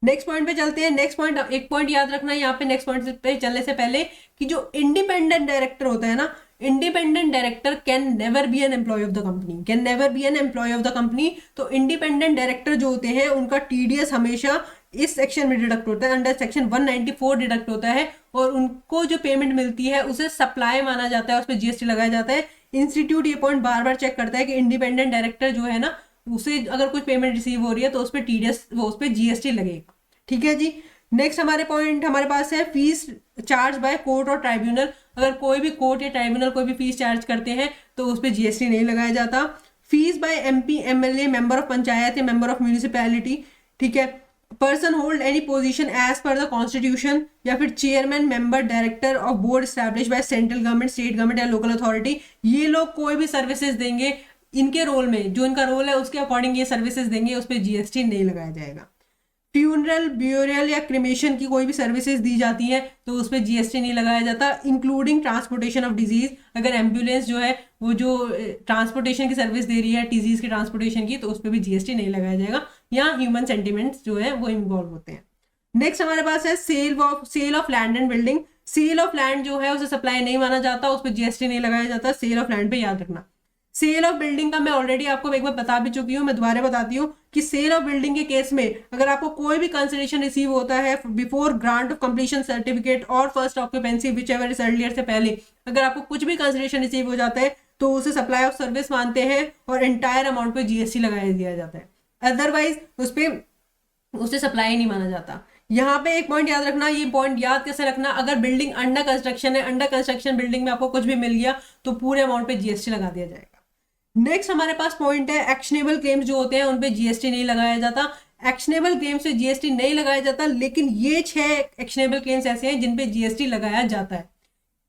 A: नेक्स्ट पॉइंट पे चलते हैं। नेक्स्ट पॉइंट, एक पॉइंट याद रखना यहाँ पे नेक्स्ट पॉइंट पे चलने से पहले कि जो इंडिपेंडेंट डायरेक्टर होता है ना, independent director can never be an employee of the company, can never be an employee of the company. तो इंडिपेंडेंट डायरेक्टर जो होते हैं उनका टीडीएस हमेशा इस सेक्शन में डिडक्ट होता है, अंडर सेक्शन 194 डिडक्ट होता है और उनको जो पेमेंट मिलती है उसे सप्लाई माना जाता है, उस पर जीएसटी लगाया जाता है। इंस्टीट्यूट ये पॉइंट बार बार चेक करता है कि इंडिपेंडेंट डायरेक्टर जो है ना उसे अगर कुछ पेमेंट रिसीव हो रही है तो उस पर टीडीएस उस पर जीएसटी लगेगा। ठीक है जी, नेक्स्ट हमारे पास है फीस चार्ज बाय कोर्ट और ट्राइब्यूनल। अगर कोई भी कोर्ट या ट्राइब्यूनल कोई भी फीस चार्ज करते हैं तो उस पर जीएसटी नहीं लगाया जाता। Fees by MP, MLA, member of panchayat या मेंबर ऑफ म्यूनिसिपैलिटी। ठीक है, person hold any position as per the constitution या फिर chairman, member, director of board establish by central government, state government या लोकल अथॉरिटी। ये लोग कोई भी सर्विसेज देंगे, इनके रोल में जो इनका रोल है उसके अकॉर्डिंग ये सर्विसेज देंगे, उस पर जीएसटी नहीं लगाया जाएगा। फ्यूनरल, ब्यूरियल या क्रिमेशन की कोई भी सर्विसेज दी जाती है तो उस पर जीएसटी नहीं लगाया जाता, इंक्लूडिंग ट्रांसपोर्टेशन ऑफ डिजीज। अगर एम्बुलेंस जो है वो जो ट्रांसपोर्टेशन की सर्विस दे रही है डिजीज के ट्रांसपोर्टेशन की, तो उस पर भी जीएसटी नहीं लगाया जाएगा। यहाँ ह्यूमन सेंटिमेंट्स जो है वो इन्वॉल्व होते हैं। नेक्स्ट हमारे पास है sale of land and building. Sale of land जो है उसे सप्लाई नहीं माना जाता, उस पर जीएसटी नहीं लगाया जाता। सेल ऑफ लैंड पे याद रखना। सेल ऑफ बिल्डिंग का मैं ऑलरेडी आपको एक बार बता भी चुकी हूँ, मैं दोबारा बताती हूँ कि सेल ऑफ बिल्डिंग के केस में अगर आपको कोई भी कंसिडरेशन रिसीव होता है before grant of completion certificate और first occupancy whichever is earlier से पहले, अगर आपको कुछ भी कंसिडरेशन रिसीव हो जाता है तो उसे सप्लाई ऑफ सर्विस मानते हैं और एंटायर अमाउंट पे जीएसटी लगाया दिया जाता है। अदरवाइज उसे सप्लाई नहीं माना जाता। यहाँ पे एक पॉइंट याद रखना, ये पॉइंट याद कैसे रखना, अगर बिल्डिंग अंडर कंस्ट्रक्शन है, अंडर कंस्ट्रक्शन बिल्डिंग में आपको कुछ भी मिल गया तो पूरे अमाउंट पे जीएसटी लगा दिया जाएगा। नेक्स्ट हमारे पास पॉइंट है एक्शनेबल क्लेम्स जो होते हैं उन पे जीएसटी नहीं लगाया जाता। एक्शनेबल क्लेम्स पे जीएसटी नहीं लगाया जाता, लेकिन ये 6 एक्शनेबल क्लेम्स ऐसे हैं जिन पे जीएसटी लगाया जाता है।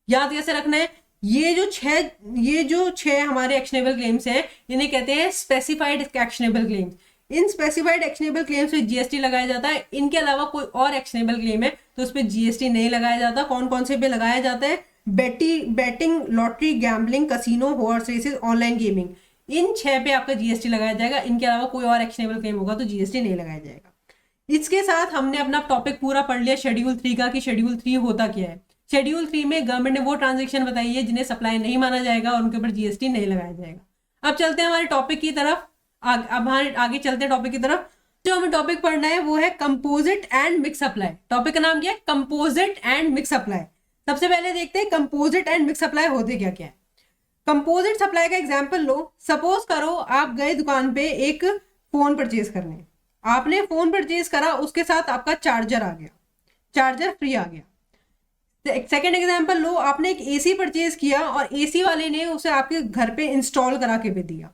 A: याद कैसे रखना है, ये जो छह हमारे एक्शनेबल क्लेम्स हैं इन्हें कहते हैं स्पेसिफाइड एक्शनेबल क्लेम्स। इन स्पेसिफाइड एक्शनेबल क्लेम्स पे जीएसटी लगाया जाता है। इनके अलावा कोई और एक्शनेबल क्लेम है तो उस पर जीएसटी नहीं लगाया जाता। कौन कौन से पे लगाया जाता है? Betting, lottery, gambling, casino, horse races, online gaming, इन 6 पे आपका जीएसटी लगाया जाएगा। इनके अलावा कोई और एक्शनेबल क्लेम होगा तो जीएसटी नहीं लगाया जाएगा। इसके साथ हमने अपना टॉपिक पूरा पढ़ लिया शेड्यूल 3 का कि शेड्यूल 3 होता क्या है। शेड्यूल 3 में गवर्नमेंट ने वो ट्रांजेक्शन बताई है जिन्हें सप्लाई नहीं माना जाएगा और उनके ऊपर जीएसटी नहीं लगाया जाएगा। अब चलते हैं हमारे टॉपिक की तरफ। अब हमारे आगे चलते हैं टॉपिक की तरफ। जो हमें टॉपिक पढ़ना है वो है composite and mix supply. Topic का नाम क्या है? Composite and mix supply. सबसे पहले देखते हैं कंपोजिट एंड मिक्स सप्लाई होते क्या क्या है। कंपोजिट सप्लाई का एग्जांपल लो। सपोज करो आप गए दुकान पे एक फोन परचेज करने, आपने फोन परचेज करा, उसके साथ आपका चार्जर आ गया, चार्जर फ्री आ गया। सेकेंड एग्जाम्पल लो, आपने एक एसी परचेज किया और एसी वाले ने उसे आपके घर पे इंस्टॉल करा के भी दिया।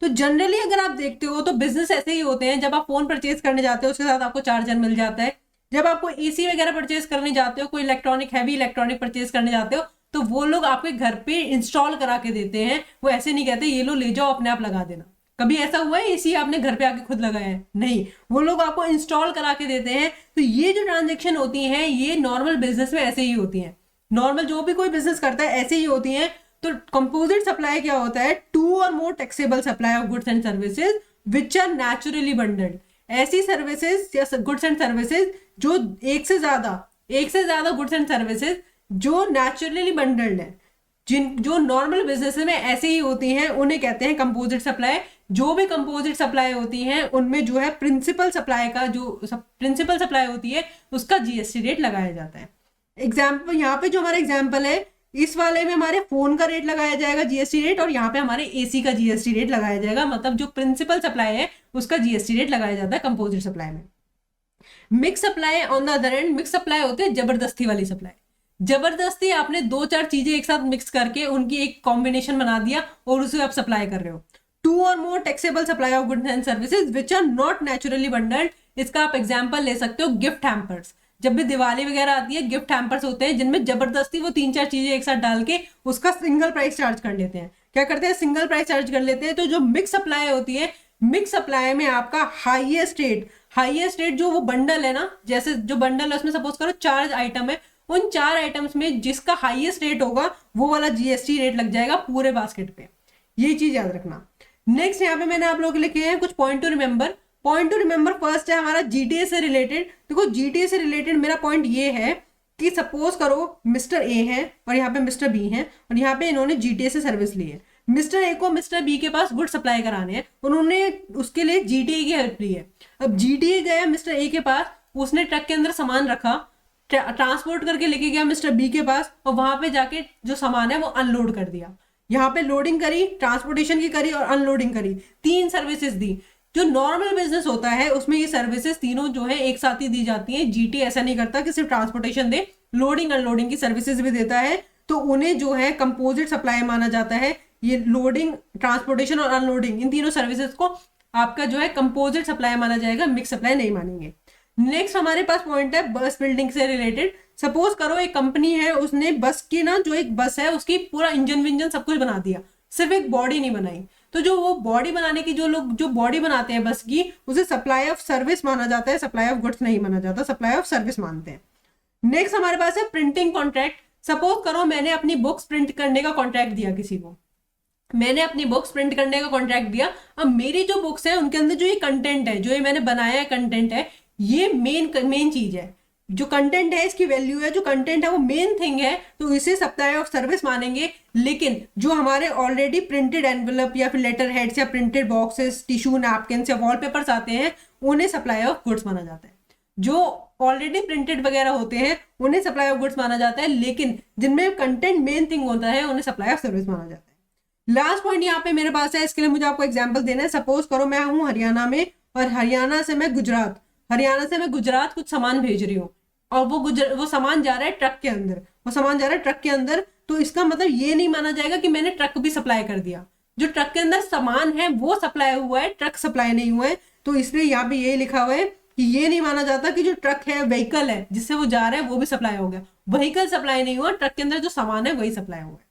A: तो जनरली अगर आप देखते हो तो बिजनेस ऐसे ही होते हैं, जब आप फोन परचेज करने जाते हो उसके साथ आपको चार्जर मिल जाता है। जब आपको एसी वगैरह परचेज करने जाते हो, कोई इलेक्ट्रॉनिक हैवी इलेक्ट्रॉनिक परचेज करने जाते हो, तो वो लोग आपके घर पे इंस्टॉल करा के देते हैं। वो ऐसे नहीं कहते ये लो ले जाओ अपने आप लगा देना। कभी ऐसा हुआ है एसी आपने घर पे आके खुद लगाया है? नहीं, वो लोग आपको इंस्टॉल करा के देते हैं। तो ये जो ट्रांजेक्शन होती हैं ये नॉर्मल बिजनेस में ऐसे ही होती हैं। नॉर्मल जो भी कोई बिजनेस करता है ऐसे ही होती हैं। तो कंपोजिट सप्लाई क्या होता है? Two or more taxable supply of goods and services which are naturally bundled. ऐसी सर्विसेज या गुड्स एंड सर्विसेज जो एक से ज्यादा गुड्स एंड सर्विसेज जो नेचुरली बंडल्ड है, जो नॉर्मल बिजनेस में ऐसे ही होती हैं, उन्हें कहते हैं कंपोजिट सप्लाई। जो भी कंपोजिट सप्लाई होती हैं उनमें जो है प्रिंसिपल सप्लाई का जो प्रिंसिपल सप्लाई होती है उसका जीएसटी रेट लगाया जाता है। एग्जाम्पल यहाँ पे जो हमारा एग्जाम्पल है, इस वाले में हमारे फोन का रेट लगाया जाएगा जीएसटी रेट, और यहाँ पे हमारे एसी का जीएसटी रेट लगाया जाएगा। मतलब जो प्रिंसिपल सप्लाई है उसका जीएसटी रेट लगाया जाता है कंपोजिट सप्लाई में। Mix supply on the other and, mix supply होते हैं जबरदस्ती वाली सप्लाई। जबरदस्ती आपने 2-4 चीजें एक साथ मिक्स करके उनकी एक कॉम्बिनेशन बना दिया और उसे आप सप्लाई कर रहे हो। Two or more taxable supply of goods and services which are not naturally bundled. इसका आप एग्जांपल ले सकते हो गिफ्ट हैम्पर्स। जब भी दिवाली वगैरह आती है, गिफ्ट हैम्पर्स होते हैं जिनमें जबरदस्ती वो 3-4 चीजें एक साथ डाल के उसका सिंगल प्राइस चार्ज कर लेते हैं। क्या करते हैं? सिंगल प्राइस चार्ज कर लेते हैं। तो जो मिक्स सप्लाई होती है, मिक्स सप्लाई में आपका हाईएस्ट रेट जो वो बंडल है ना, जैसे जो बंडल है उसमें सपोज करो 4 आइटम है, उन 4 आइटम्स में जिसका हाईएस्ट रेट होगा वो वाला जीएसटी रेट लग जाएगा पूरे बास्केट पे। ये चीज याद रखना। नेक्स्ट यहाँ पे मैंने आप लोगों के लिखे हैं कुछ point two remember. Point two remember first है हमारा जीटीए से रिलेटेड। देखो जीटीए से रिलेटेड मेरा पॉइंट ये है कि सपोज करो मिस्टर ए है और यहाँ पे मिस्टर बी है और यहाँ पे इन्होंने जीटीए से सर्विस ली है। मिस्टर ए को मिस्टर बी के पास गुड सप्लाई कराने हैं, उन्होंने उसके लिए जीटीए की हेल्प ली है। अब जीटीए गया मिस्टर ए के पास, उसने ट्रक के अंदर सामान रखा, ट्रांसपोर्ट करके लेके गया मिस्टर बी के पास और वहां पे जाके जो सामान है वो अनलोड कर दिया। यहाँ पे लोडिंग करी, ट्रांसपोर्टेशन की करी और अनलोडिंग करी, 3 सर्विसेज दी। जो नॉर्मल बिजनेस होता है उसमें ये सर्विसेज तीनों जो है एक साथ ही दी जाती हैं। जीटी ऐसा नहीं करता कि सिर्फ ट्रांसपोर्टेशन दे, लोडिंग अनलोडिंग की सर्विसेज भी देता है। तो उन्हें जो है कंपोजिट सप्लाई माना जाता है। ये लोडिंग, ट्रांसपोर्टेशन और अनलोडिंग, इन तीनों सर्विसेज को आपका जो है कंपोजिट सप्लाई माना जाएगा, मिक्स सप्लाई नहीं मानेंगे। नेक्स्ट हमारे पास पॉइंट है बस बिल्डिंग से रिलेटेड। सपोज करो एक कंपनी है, उसने बस की ना, जो एक बस है उसकी पूरा इंजन विंजन सब कुछ बना दिया, सिर्फ एक बॉडी नहीं बनाई। तो जो वो बॉडी बनाने की जो लोग जो बॉडी बनाते हैं बस की, उसे सप्लाई ऑफ सर्विस माना जाता है, सप्लाई ऑफ गुड्स नहीं माना जाता, सप्लाई ऑफ सर्विस मानते हैं। नेक्स्ट हमारे पास है प्रिंटिंग कॉन्ट्रैक्ट। सपोज करो मैंने अपनी बुक्स प्रिंट करने का कॉन्ट्रैक्ट दिया किसी को, मैंने अपनी बुक्स प्रिंट करने का कॉन्ट्रैक्ट दिया। अब मेरी जो बुक्स है उनके अंदर जो ये कंटेंट है, जो ये मैंने बनाया है कंटेंट है, ये मेन चीज है। जो कंटेंट है इसकी वैल्यू है, जो कंटेंट है वो मेन थिंग है, तो इसे सप्लाई ऑफ सर्विस मानेंगे। लेकिन जो हमारे ऑलरेडी प्रिंटेड एनवेलप या फिर लेटर हेड्स या प्रिंटेड बॉक्सेस, टिश्यू, नैपकिन्स या वॉलपेपर्स आते हैं, उन्हें सप्लाई ऑफ गुड्स माना जाता है। जो ऑलरेडी प्रिंटेड वगैरह होते हैं उन्हें सप्लाई ऑफ गुड्स माना जाता है, लेकिन जिनमें कंटेंट मेन थिंग होता है उन्हें सप्लाई ऑफ सर्विस माना जाता है। लास्ट पॉइंट यहाँ पे मेरे पास है, इसके लिए मुझे आपको एग्जाम्पल देना है। सपोज करो मैं हूँ हरियाणा में और हरियाणा से मैं गुजरात कुछ सामान भेज रही हूँ और वो सामान जा रहा है ट्रक के अंदर, तो इसका मतलब ये नहीं माना जाएगा कि मैंने ट्रक भी सप्लाई कर दिया। जो ट्रक के अंदर सामान है वो सप्लाई हुआ है, ट्रक सप्लाई नहीं हुआ है। तो इसलिए यहाँ पे ये लिखा हुआ है कि ये नहीं माना जाता कि जो ट्रक है, व्हीकल है जिससे वो जा रहा है वो भी सप्लाई हो गया। व्हीकल सप्लाई नहीं हुआ, ट्रक के अंदर जो सामान है वही सप्लाई हुआ है।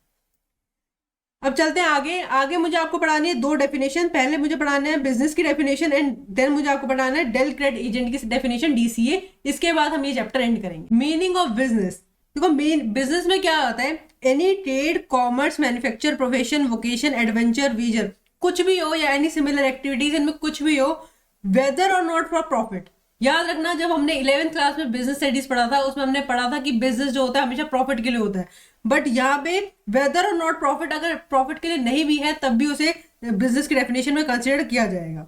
A: अब चलते हैं आगे मुझे आपको पढ़ानी है 2 डेफिनेशन। पहले मुझे पढ़ाना है बिजनेस की डेफिनेशन एंड देन मुझे आपको पढ़ाना है डेल क्रेडिट एजेंट की डेफिनेशन, डीसीए। इसके बाद हम ये चैप्टर एंड करेंगे। Meaning of business. देखो बिजनेस में क्या आता है? Any trade, commerce, manufacture, profession, vocation, adventure, वीजन, कुछ भी हो या एनी सिमिलर एक्टिविटीज, इनमें कुछ भी हो, वेदर और नॉट फॉर प्रॉफिट। याद रखना, जब हमने 11th क्लास में बिजनेस स्टडीज पढ़ा था उसमें हमने पढ़ा था कि बिजनेस जो होता है हमेशा प्रॉफिट के लिए होता है। बट यहाँ पे वेदर और नॉट प्रॉफिट, अगर प्रॉफिट के लिए नहीं भी है तब भी उसे बिजनेस की डेफिनेशन में कंसिडर किया जाएगा।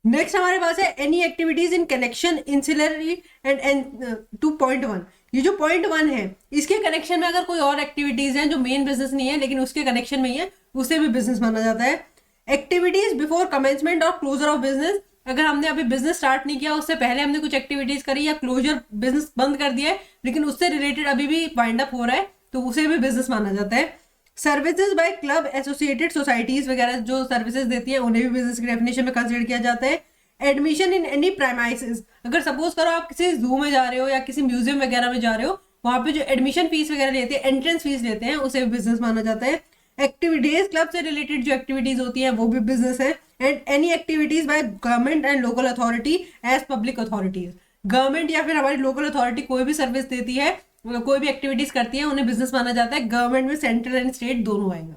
A: नेक्स्ट हमारे पास है any activities in connection ancillary and two point 1। ये जो पॉइंट 1 है इसके कनेक्शन में अगर कोई और एक्टिविटीज हैं जो मेन बिजनेस नहीं है लेकिन उसके कनेक्शन में ही है, उसे भी बिजनेस माना जाता है। एक्टिविटीज बिफोर कमेंसमेंट और क्लोजर ऑफ बिजनेस, अगर हमने अभी बिजनेस स्टार्ट नहीं किया, उससे पहले हमने कुछ एक्टिविटीज करी या क्लोजर बिजनेस बंद कर दिया है, लेकिन उससे रिलेटेड अभी भी वाइंड अप हो रहा है, तो उसे भी बिजनेस माना जाता है। Services bye club associated societies वगैरह जो सर्विसेज देती है उन्हें भी बिजनेस की डेफिनेशन में कंसिडर किया जाता है। एडमिशन इन एनी प्राइमाइसेस, अगर सपोज करो आप किसी जू में जा रहे हो या किसी म्यूजियम वगैरह में जा रहे हो, वहां पे जो एडमिशन फीस वगैरह लेते हैं, एंट्रेंस फीस लेते हैं, उसे भी बिजनेस माना जाता है। एक्टिविटीज क्लब से रिलेटेड जो एक्टिविटीज होती है वो भी बिजनेस है। And any activities by government and local authority as public authorities, government या फिर हमारी लोकल अथॉरिटी कोई भी सर्विस देती है, कोई भी एक्टिविटीज करती है, उन्हें बिजनेस माना जाता है। गवर्नमेंट में सेंट्रल एंड स्टेट दोनों आएगा।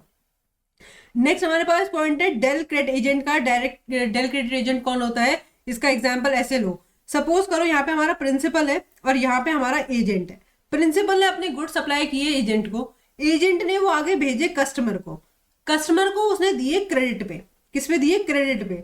A: नेक्स्ट हमारे पास पॉइंट है डेल क्रेडिट एजेंट का। डेल क्रेडिट एजेंट कौन होता है, इसका एग्जांपल ऐसे लो। सपोज करो यहाँ पे हमारा प्रिंसिपल है और यहाँ पे हमारा एजेंट है। प्रिंसिपल ने अपने गुड सप्लाई किए एजेंट को, एजेंट ने वो आगे भेजे कस्टमर को, कस्टमर को उसने दिए क्रेडिट पे। किस पे दिए, क्रेडिट पे।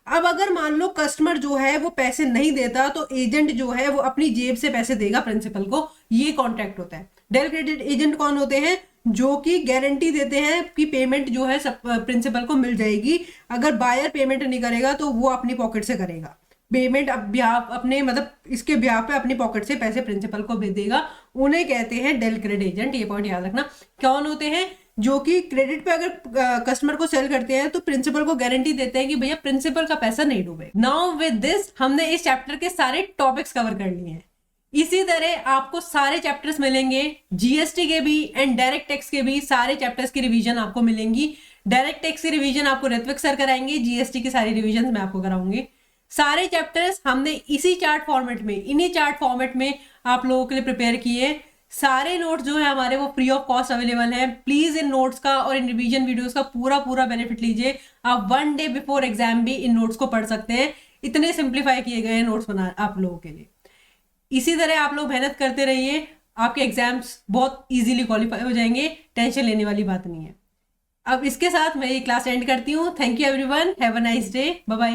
A: अब अगर मान लो कस्टमर जो है वो पैसे नहीं देता, तो एजेंट जो है वो अपनी जेब से पैसे देगा प्रिंसिपल को। ये कॉन्ट्रैक्ट होता है। डेल क्रेडिट एजेंट कौन होते हैं, जो कि गारंटी देते हैं कि पेमेंट जो है सब प्रिंसिपल को मिल जाएगी। अगर बायर पेमेंट नहीं करेगा तो वो अपनी पॉकेट से करेगा पेमेंट, अपने मतलब इसके ब्याह पे अपनी पॉकेट से पैसे प्रिंसिपल को भेज देगा। उन्हें कहते हैं डेल क्रेडिट एजेंट। ये पॉइंट याद रखना। कौन होते हैं, जो कि क्रेडिट पे अगर कस्टमर को सेल करते हैं तो प्रिंसिपल को गारंटी देते हैं कि भैया प्रिंसिपल का पैसा नहीं डूबे। नाउ विद दिस हमने इस चैप्टर के सारे टॉपिक्स कवर कर लिए हैं। इसी तरह आपको सारे चैप्टर्स मिलेंगे, जीएसटी के भी एंड डायरेक्ट टैक्स के भी सारे चैप्टर्स की रिवीजन आपको मिलेंगी। डायरेक्ट टैक्स की रिवीजन आपको ऋत्विक सर कराएंगे, जीएसटी की सारी रिवीजन मैं आपको कराऊंगी। सारे चैप्टर्स हमने इसी चार्ट फॉर्मेट में, इन्हीं चार्ट फॉर्मेट में आप लोगों के लिए प्रिपेयर किए। सारे नोट्स जो है हमारे वो फ्री ऑफ कॉस्ट अवेलेबल हैं। प्लीज इन नोट्स का और इन रिवीजन वीडियोस का पूरा बेनिफिट लीजिए। आप 1 डे बिफोर एग्जाम भी इन नोट्स को पढ़ सकते हैं। इतने सिंप्लीफाई किए गए हैं नोट्स बना आप लोगों के लिए। इसी तरह आप लोग मेहनत करते रहिए, आपके एग्जाम्स बहुत इजीली क्वालिफाई हो जाएंगे। टेंशन लेने वाली बात नहीं है। अब इसके साथ मैं ये क्लास एंड करती हूँ। Thank you everyone, have a nice day, bye bye.